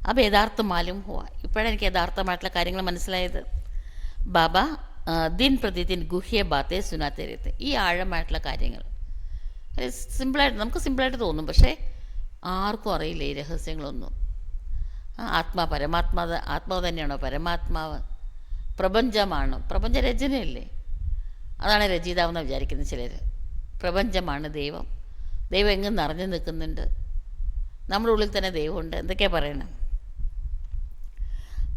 അപ്പോൾ യഥാർത്ഥ മാലും ഹുവ, ഇപ്പോഴാണ് എനിക്ക് യഥാർത്ഥമായിട്ടുള്ള കാര്യങ്ങൾ മനസ്സിലായത്. ബാബ ദിൻ പ്രതിദിൻ ഗുഹ്യ ബാത്തെ സുനാത്തെ രത്തെ, ഈ ആഴമായിട്ടുള്ള കാര്യങ്ങൾ സിമ്പിളായിട്ട് നമുക്ക് സിമ്പിളായിട്ട് തോന്നും, പക്ഷേ ആർക്കും അറിയില്ല ഈ രഹസ്യങ്ങളൊന്നും. ആത്മാവ് തന്നെയാണോ പരമാത്മാവ്? പ്രപഞ്ചമാണോ? പ്രപഞ്ചരചനയല്ലേ, അതാണ് രചയിതാവെന്ന് വിചാരിക്കുന്നത് ചിലർ. പ്രപഞ്ചമാണ് ദൈവം. ദൈവം എങ്ങും നിറഞ്ഞു നിൽക്കുന്നുണ്ട്. നമ്മുടെ ഉള്ളിൽ തന്നെ ദൈവമുണ്ട്. എന്തൊക്കെയാണ് പറയണം?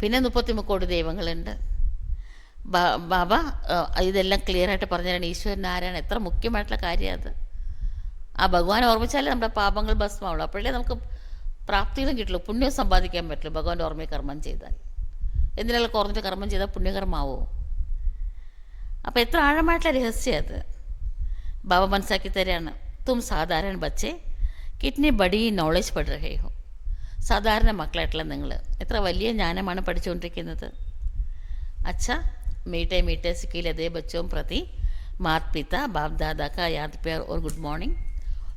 പിന്നെ 33 കോടി ദൈവങ്ങളുണ്ട്. ബാബ ഇതെല്ലാം ക്ലിയറായിട്ട് പറഞ്ഞുതരാണ് ഈശ്വരൻ ആരാണ്. എത്ര മുഖ്യമായിട്ടുള്ള കാര്യമാണ് അത്. ആ ഭഗവാനെ ഓർമ്മിച്ചാലേ നമ്മുടെ പാപങ്ങൾ ഭസ്മാവുള്ളൂ. അപ്പോഴേ നമുക്ക് പ്രാപ്തികളും കിട്ടുള്ളൂ, പുണ്യം സമ്പാദിക്കാൻ പറ്റുള്ളൂ. ഭഗവാന്റെ ഓർമ്മയെ കർമ്മം ചെയ്താൽ, എന്തിനെല്ലാം കുറഞ്ഞിട്ട് കർമ്മം ചെയ്താൽ പുണ്യകർമാവോ? അപ്പോൾ എത്ര ആഴമായിട്ടുള്ള രഹസ്യം അത് ബാബ മനസ്സാക്കി തരാണ്. തും സാധാരണ ബച്ചേ കിറ്റ്നി ബഡി നോളജ് പഠ രഹേ ഹോ, സാധാരണ മക്കളായിട്ടുള്ള നിങ്ങൾ എത്ര വലിയ ജ്ഞാനമാണ് പഠിച്ചുകൊണ്ടിരിക്കുന്നത്. अच्छा मीठे मीठे सिखिलदे बच्चों प्रति माता पिता बाप दादा का याद प्यार और गुड मॉर्निंग.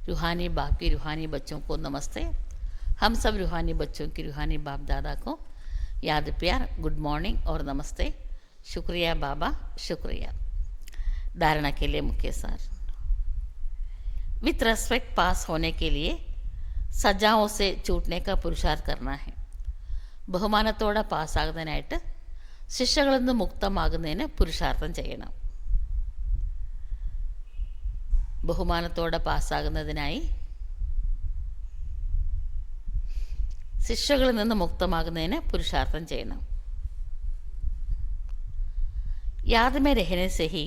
रूहानी बाप की रूहानी बच्चों को नमस्ते. हम सब रूहानी बच्चों की रूहानी बाप दादा को याद प्यार, गुड मॉर्निंग और नमस्ते. शुक्रिया बाबा, शुक्रिया. धारणा के लिए मुख्य सार. विथ रेस्पेक्ट पास होने के लिए सजाओं से छूटने का पुरुषार्थ करना है. ബഹുമാനത്തോടെ പാസ്സാകുന്നതിനായിട്ട് ശിക്ഷകളിൽ നിന്ന് മുക്തമാകുന്നതിന് പുരുഷാർത്ഥം ചെയ്യണം. ബഹുമാനത്തോടെ പാസ്സാകുന്നതിനായി ശിക്ഷകളിൽ നിന്ന് മുക്തമാകുന്നതിന് പുരുഷാർത്ഥം ചെയ്യണം. याद में रहने से ही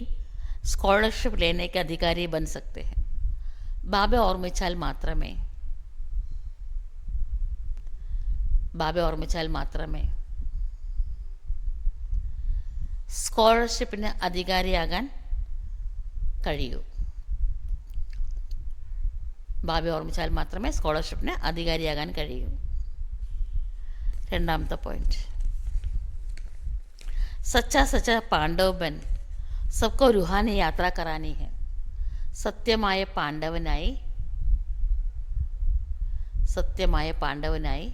स्कॉलरशिप लेने के अधिकारी बन सकते हैं. ബാബ ഓർമ്മിച്ചാൽ മാത്രമേ സ്കോളർഷിപ്പിന് അധികാരിയാകാൻ കഴിയൂ. ബാബയെ ഓർമ്മിച്ചാൽ മാത്രമേ സ്കോളർഷിപ്പിന് അധികാരിയാകാൻ കഴിയൂ. രണ്ടാമത്തെ പോയിന്റ്, സച്ചാ പാണ്ഡവ് ബൻ സബ്കോ റുഹാനി യാത്ര കറാനി ഹെ. സത്യമായ പാണ്ഡവനായി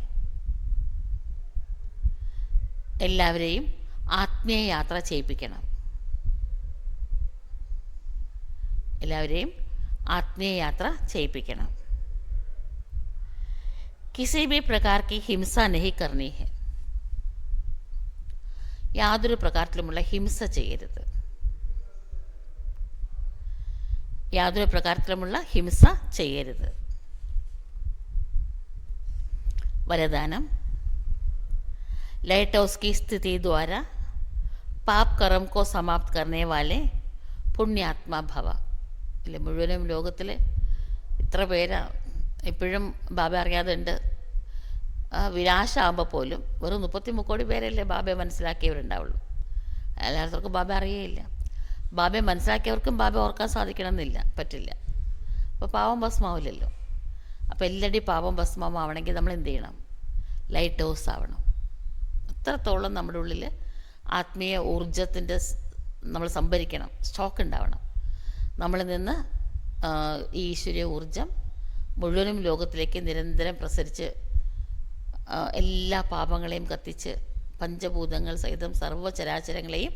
എല്ലാവരെയും ആത്മീയ യാത്ര ചെയ്യിപ്പിക്കണം. किसी भी प्रकार की हिंसा नहीं करनी है. യാതൊരു പ്രകാരത്തിലുമുള്ള ഹിംസ ചെയ്യരുത്. वरदानम, लाइट हाउस की स्थिति द्वारा पाप कर्म को समाप्त करने वाले പുണ്യാത്മാ ഭവ. അല്ലെ, മുഴുവനും ലോകത്തിൽ ഇത്ര പേരാ ഇപ്പോഴും ബാബ അറിയാതെ ഉണ്ട്. വിനാശമാകുമ്പോൾ പോലും വെറും 33 കോടി പേരല്ലേ ബാബയെ മനസ്സിലാക്കിയവരുണ്ടാവുള്ളൂ. എല്ലാവർക്കും ബാബ അറിയേയില്ല. ബാബയെ മനസ്സിലാക്കിയവർക്കും ബാബ ഓർക്കാൻ സാധിക്കണമെന്നില്ല, പറ്റില്ല. അപ്പോൾ പാവം ഭസ്മാവില്ലല്ലോ. അപ്പോൾ എല്ലാവരുടെയും പാവം ഭസ്മമാവണമെങ്കിൽ നമ്മൾ എന്ത് ചെയ്യണം? ലൈറ്റ് ഹൗസ് ആവണം. അത്രത്തോളം നമ്മുടെ ഉള്ളിൽ ആത്മീയ ഊർജത്തിൻ്റെ നമ്മൾ സംഭരിക്കണം, സ്റ്റോക്ക് ഉണ്ടാവണം. നമ്മളിൽ നിന്ന് ഈ ഈശ്വരീയ ഊർജം മുഴുവനും ലോകത്തിലേക്ക് നിരന്തരം പ്രസരിച്ച് എല്ലാ പാപങ്ങളെയും കത്തിച്ച് പഞ്ചഭൂതങ്ങൾ സഹിതം സർവ്വചരാചരങ്ങളെയും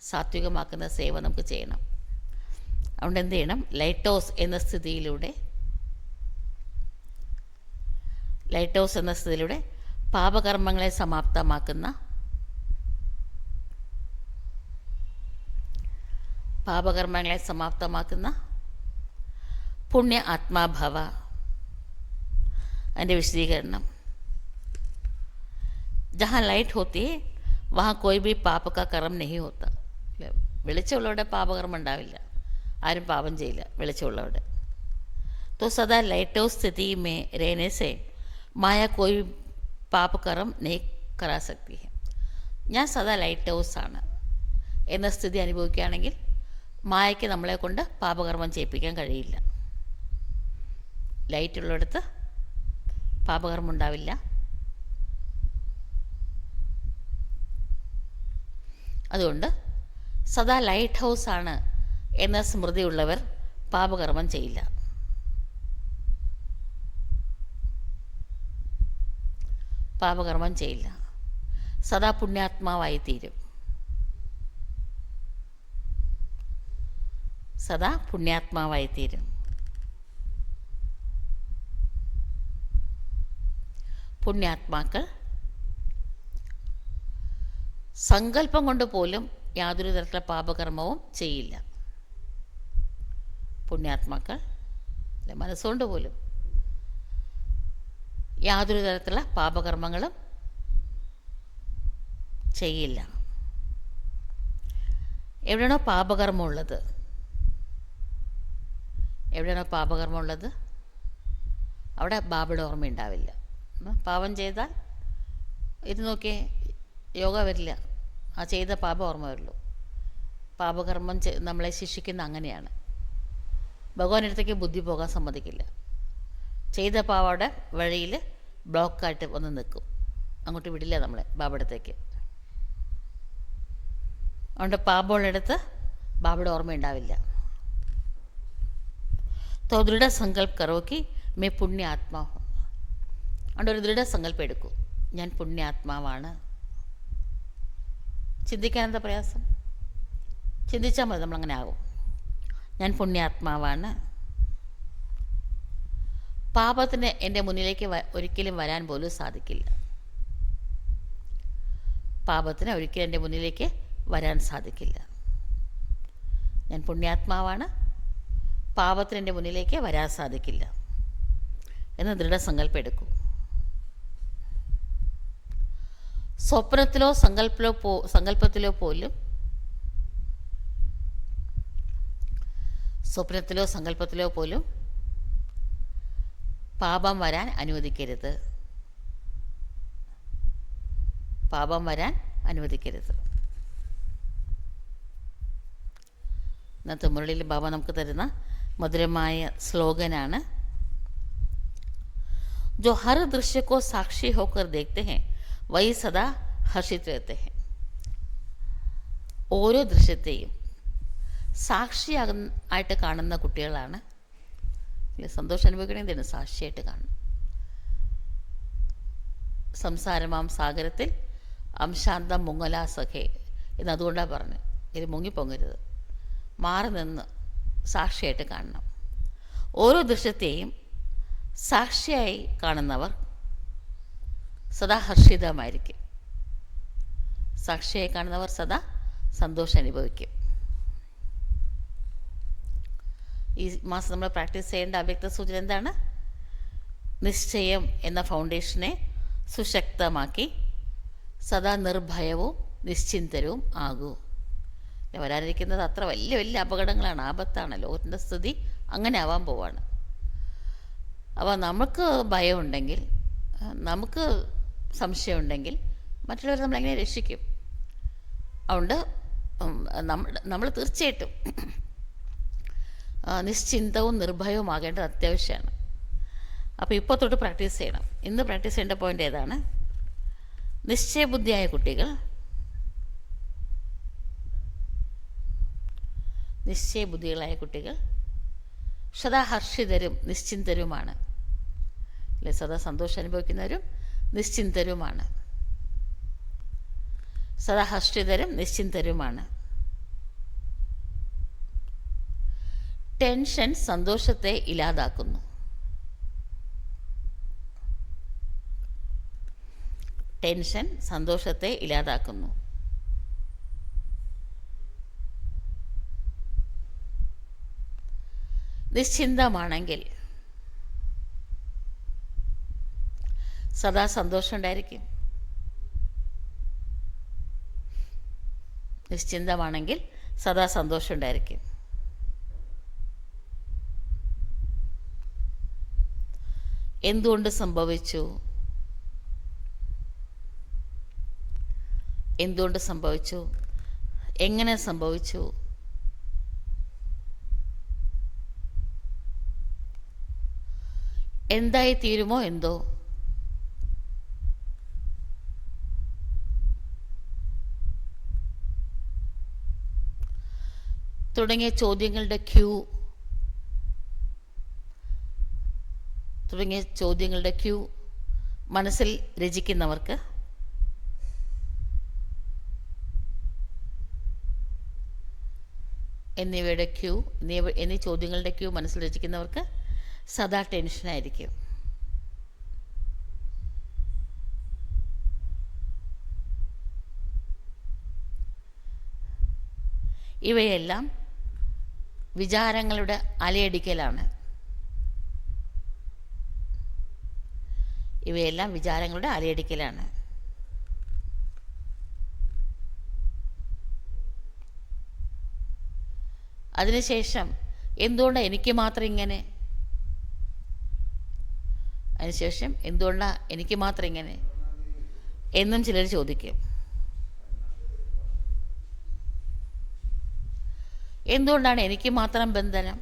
സാത്വികമാക്കുന്ന സേവ നമുക്ക് ചെയ്യണം. അതുകൊണ്ട് എന്ത് ചെയ്യണം? ലൈറ്റ് ഹൗസ് എന്ന സ്ഥിതിയിലൂടെ പാപകർമ്മങ്ങളെ സമാപ്തമാക്കുന്ന പുണ്യ ആത്മാഭവ. അതിൻ്റെ വിശദീകരണം, जहाँ लाइट होती है वहाँ कोई भी पाप का कर्म नहीं होता. വെളിച്ചമുള്ളവിടെ പാപകർമ്മം ഉണ്ടാവില്ല, ആരും പാപം ചെയ്യില്ല വെളിച്ചമുള്ളവിടെ. तो सदा लाइट हाउस स्थिति में रहने से माया कोई पाप कर्म नहीं करा सकती है. ഞാൻ സദാ ലൈറ്റ് ഹൗസാണ് എന്ന സ്ഥിതി അനുഭവിക്കുകയാണെങ്കിൽ മായയ്ക്ക് നമ്മളെ കൊണ്ട് പാപകർമ്മം ചെയ്യിപ്പിക്കാൻ കഴിയില്ല. ലൈറ്റുള്ളിടത്ത് പാപകർമ്മം ഉണ്ടാവില്ല. അതുകൊണ്ട് സദാ ലൈറ്റ് ഹൗസാണ് എന്ന സ്മൃതിയുള്ളവർ പാപകർമ്മം ചെയ്യില്ല. സദാ പുണ്യാത്മാവായി തീരും. പുണ്യാത്മാക്കൾ സങ്കല്പം കൊണ്ട് പോലും യാതൊരു തരത്തിലുള്ള പാപകർമ്മവും ചെയ്യില്ല. പുണ്യാത്മാക്കൾ മനസ്സുകൊണ്ട് പോലും യാതൊരു തരത്തിലുള്ള പാപകർമ്മങ്ങളും ചെയ്യില്ല. എവിടെയാണോ പാപകർമ്മമുള്ളത് അവിടെ ബാബയുടെ ഓർമ്മ ഉണ്ടാവില്ല. പാപം ചെയ്താൽ ഇത് നോക്കിയേ, യോഗ വരില്ല, ആ ചെയ്ത പാപം ഓർമ്മ വരുള്ളൂ. പാപകർമ്മം നമ്മളെ ശിക്ഷിക്കുന്ന അങ്ങനെയാണ്. ഭഗവാനടുത്തേക്ക് ബുദ്ധി പോകാൻ സമ്മതിക്കില്ല. ചെയ്ത പാവയുടെ വഴിയിൽ ബ്ലോക്കായിട്ട് വന്ന് നിൽക്കും, അങ്ങോട്ട് വിടില്ല നമ്മളെ ബാബയുടെ. അതുകൊണ്ട് പാപമുള്ളിടത്ത് ബാബയുടെ ഓർമ്മ ഉണ്ടാവില്ല. तो दृढ़ संकल्प करो कि मैं पुण्य आत्मा हूँ. അതുകൊണ്ട് ഒരു ദൃഢസങ്കല്പം എടുക്കൂ, ഞാൻ പുണ്യാത്മാവാണ്. ചിന്തിക്കാൻ എന്താ പ്രയാസം? ചിന്തിച്ചാൽ മതി, നമ്മളങ്ങനെ ആകും. ഞാൻ പുണ്യാത്മാവാണ്. പാപത്തിന് എൻ്റെ മുന്നിലേക്ക് ഒരിക്കലും വരാൻ പോലും സാധിക്കില്ല. ഞാൻ പുണ്യാത്മാവാണ്, പാപത്തിന് എൻ്റെ മുന്നിലേക്ക് വരാൻ സാധിക്കില്ല എന്ന് ദൃഢസങ്കല്പം എടുക്കൂ. സ്വപ്നത്തിലോ സങ്കല്പത്തിലോ പോലും പാപം വരാൻ അനുവദിക്കരുത്. ഇന്നത്തെ മുരളിയിൽ ബാബ നമുക്ക് തരുന്ന മധുരമായ സ്ലോഗനാണ്, जो हर दृश्य को साक्षी होकर देखते हैं वही सदा हर्षित रहते हैं. ഓരോ ദൃശ്യത്തെയും സാക്ഷിയായിട്ട് കാണുന്ന കുട്ടികളാണ് സന്തോഷം അനുഭവിക്കണമെങ്കിൽ സാക്ഷിയായിട്ട് കാണണം. സംസാരമാം സാഗരത്തിൽ അംശാന്തം മുങ്ങലാ സഖേ എന്നതുകൊണ്ടാണ് പറഞ്ഞു, ഇത് മുങ്ങിപ്പൊങ്ങരുത്, മാറി നിന്ന് സാക്ഷിയായിട്ട് കാണണം. ഓരോ ദൃശ്യത്തെയും സാക്ഷിയായി കാണുന്നവർ സദാ ഹർഷിതമായിരിക്കും. സാക്ഷിയായി കാണുന്നവർ സദാ സന്തോഷം അനുഭവിക്കും. ഈ മാസം നമ്മൾ പ്രാക്ടീസ് ചെയ്യേണ്ട അവ്യക്ത സൂചന എന്താണ്? നിശ്ചയം എന്ന ഫൗണ്ടേഷനെ സുശക്തമാക്കി സദാ നിർഭയവും നിശ്ചിന്തരവും ആകൂ. വരാനിരിക്കുന്നത് അത്ര വലിയ വലിയ അപകടങ്ങളാണ്, ആപത്താണ്. ലോകത്തിൻ്റെ സ്ഥിതി അങ്ങനെ ആവാൻ പോവാണ്. അപ്പോൾ നമുക്ക് ഭയമുണ്ടെങ്കിൽ, നമുക്ക് സംശയമുണ്ടെങ്കിൽ മറ്റുള്ളവരെ നമ്മളെങ്ങനെ രക്ഷിക്കും? അതുകൊണ്ട് നമ്മൾ തീർച്ചയായിട്ടും നിശ്ചിന്തവും നിർഭയവും ആകേണ്ടത് അത്യാവശ്യമാണ്. അപ്പോൾ ഇപ്പോൾ തൊട്ട് പ്രാക്ടീസ് ചെയ്യണം. ഇന്ന് പ്രാക്ടീസ് ചെയ്യേണ്ട പോയിൻ്റ് ഏതാണ്? നിശ്ചയബുദ്ധിയായ കുട്ടികൾ സദാ ഹർഷിതരും നിശ്ചിന്തരുമാണ്. അല്ലെ, സദാ സന്തോഷം അനുഭവിക്കുന്നവരും നിശ്ചിന്തരുമാണ്. സദാ ഹർഷിതരും നിശ്ചിന്തരുമാണ്. ടെൻഷൻ സന്തോഷത്തെ ഇല്ലാതാക്കുന്നു. നിശ്ചിന്തമാണെങ്കിൽ സദാ സന്തോഷം ഉണ്ടായിരിക്കും. എന്തുകൊണ്ട് സംഭവിച്ചു? എങ്ങനെ സംഭവിച്ചു? എന്തായി തീരുമോ എന്തോ? തുടങ്ങിയ ചോദ്യങ്ങളുടെ ക്യൂ മനസ്സിൽ രചിക്കുന്നവർക്ക് എന്നീ ചോദ്യങ്ങളുടെ ക്യൂ മനസ്സിൽ രചിക്കുന്നവർക്ക് സദാ ടെൻഷനായിരിക്കും. ഇവയെല്ലാം വിചാരങ്ങളുടെ അലയടിക്കലാണ്. അതിനുശേഷം എന്തുകൊണ്ടാണ് എനിക്ക് മാത്രം ഇങ്ങനെ? എന്നും ചിലർ ചോദിക്കും. എന്തുകൊണ്ടാണ് എനിക്ക് മാത്രം ബന്ധനം?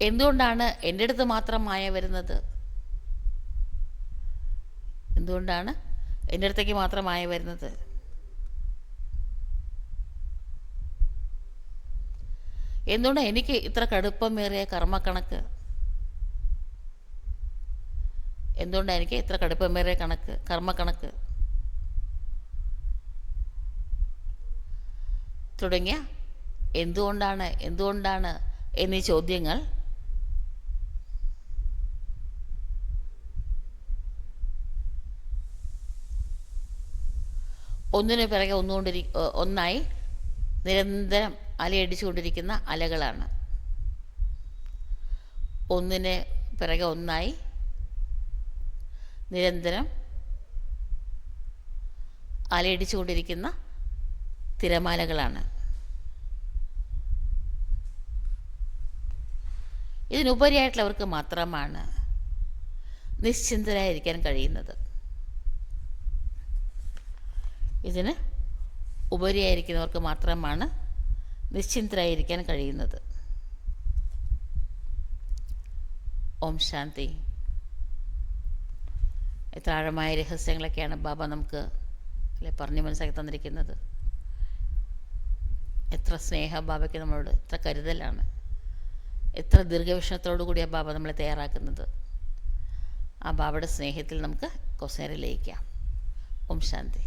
എന്തുകൊണ്ടാണ് എൻ്റെ അടുത്ത് മാത്രം മായ വരുന്നത്? എന്തുകൊണ്ടാണ് എൻ്റെ അടുത്തേക്ക് മാത്രം മായ വരുന്നത്? എന്തുകൊണ്ടാണ് എനിക്ക് ഇത്ര കടുപ്പമേറിയ കർമ്മക്കണക്ക്? കർമ്മക്കണക്ക് തുടങ്ങിയ എന്തുകൊണ്ടാണ് എന്നീ ചോദ്യങ്ങൾ ഒന്നിനു പിറകെ ഒന്നായി നിരന്തരം അലയടിച്ചുകൊണ്ടിരിക്കുന്ന അലകളാണ്. ഒന്നിന് പിറകെ ഒന്നായി നിരന്തരം അലയടിച്ചുകൊണ്ടിരിക്കുന്ന തിരമാലകളാണ്. ഇതിനുപരിയായിട്ടുള്ളവർക്ക് മാത്രമാണ് നിശ്ചിന്തരായിരിക്കാൻ കഴിയുന്നത്. ഇതിന് ഉപരിയായിരിക്കുന്നവർക്ക് മാത്രമാണ് നിശ്ചിന്തരായിരിക്കാൻ കഴിയുന്നത്. ഓം ശാന്തി. എത്ര ആഴമായ രഹസ്യങ്ങളൊക്കെയാണ് ബാബ നമുക്ക് പറഞ്ഞു മനസ്സിലാക്കി തന്നിരിക്കുന്നത്. എത്ര സ്നേഹ ബാബയ്ക്ക് നമ്മളോട്, എത്ര കരുതലാണ്, എത്ര ദീർഘവീക്ഷണത്തോടു കൂടിയാണ് ബാബ നമ്മളെ തയ്യാറാക്കുന്നത്. ആ ബാബയുടെ സ്നേഹത്തിൽ നമുക്ക് കുറച്ച് നേരം ലയിക്കാം. ഓം ശാന്തി.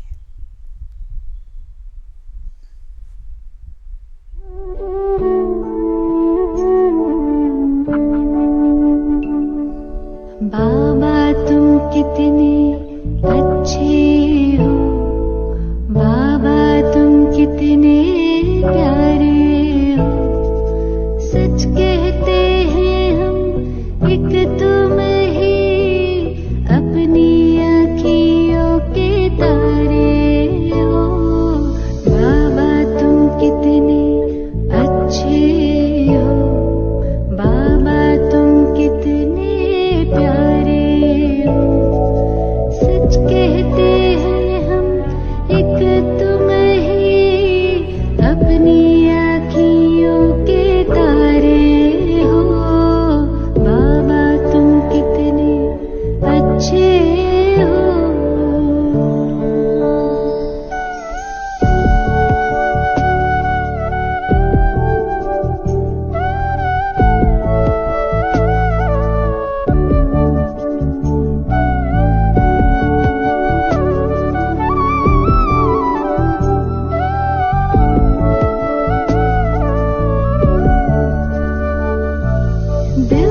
बाबा तुम कितने अच्छे हो, बाबा तुम कितने प्यारे हो, सच कहते हैं हम एक तुम ही अपनी आँखियों के तारे हो, बाबा तुम कितने अच्छे हो, बाबा तुम कितने प्यारे हो, सच कहते हैं हम एक तुम ही अपनी आँखियों के तारे हो, बाबा तुम कितने अच्छे हो। दिल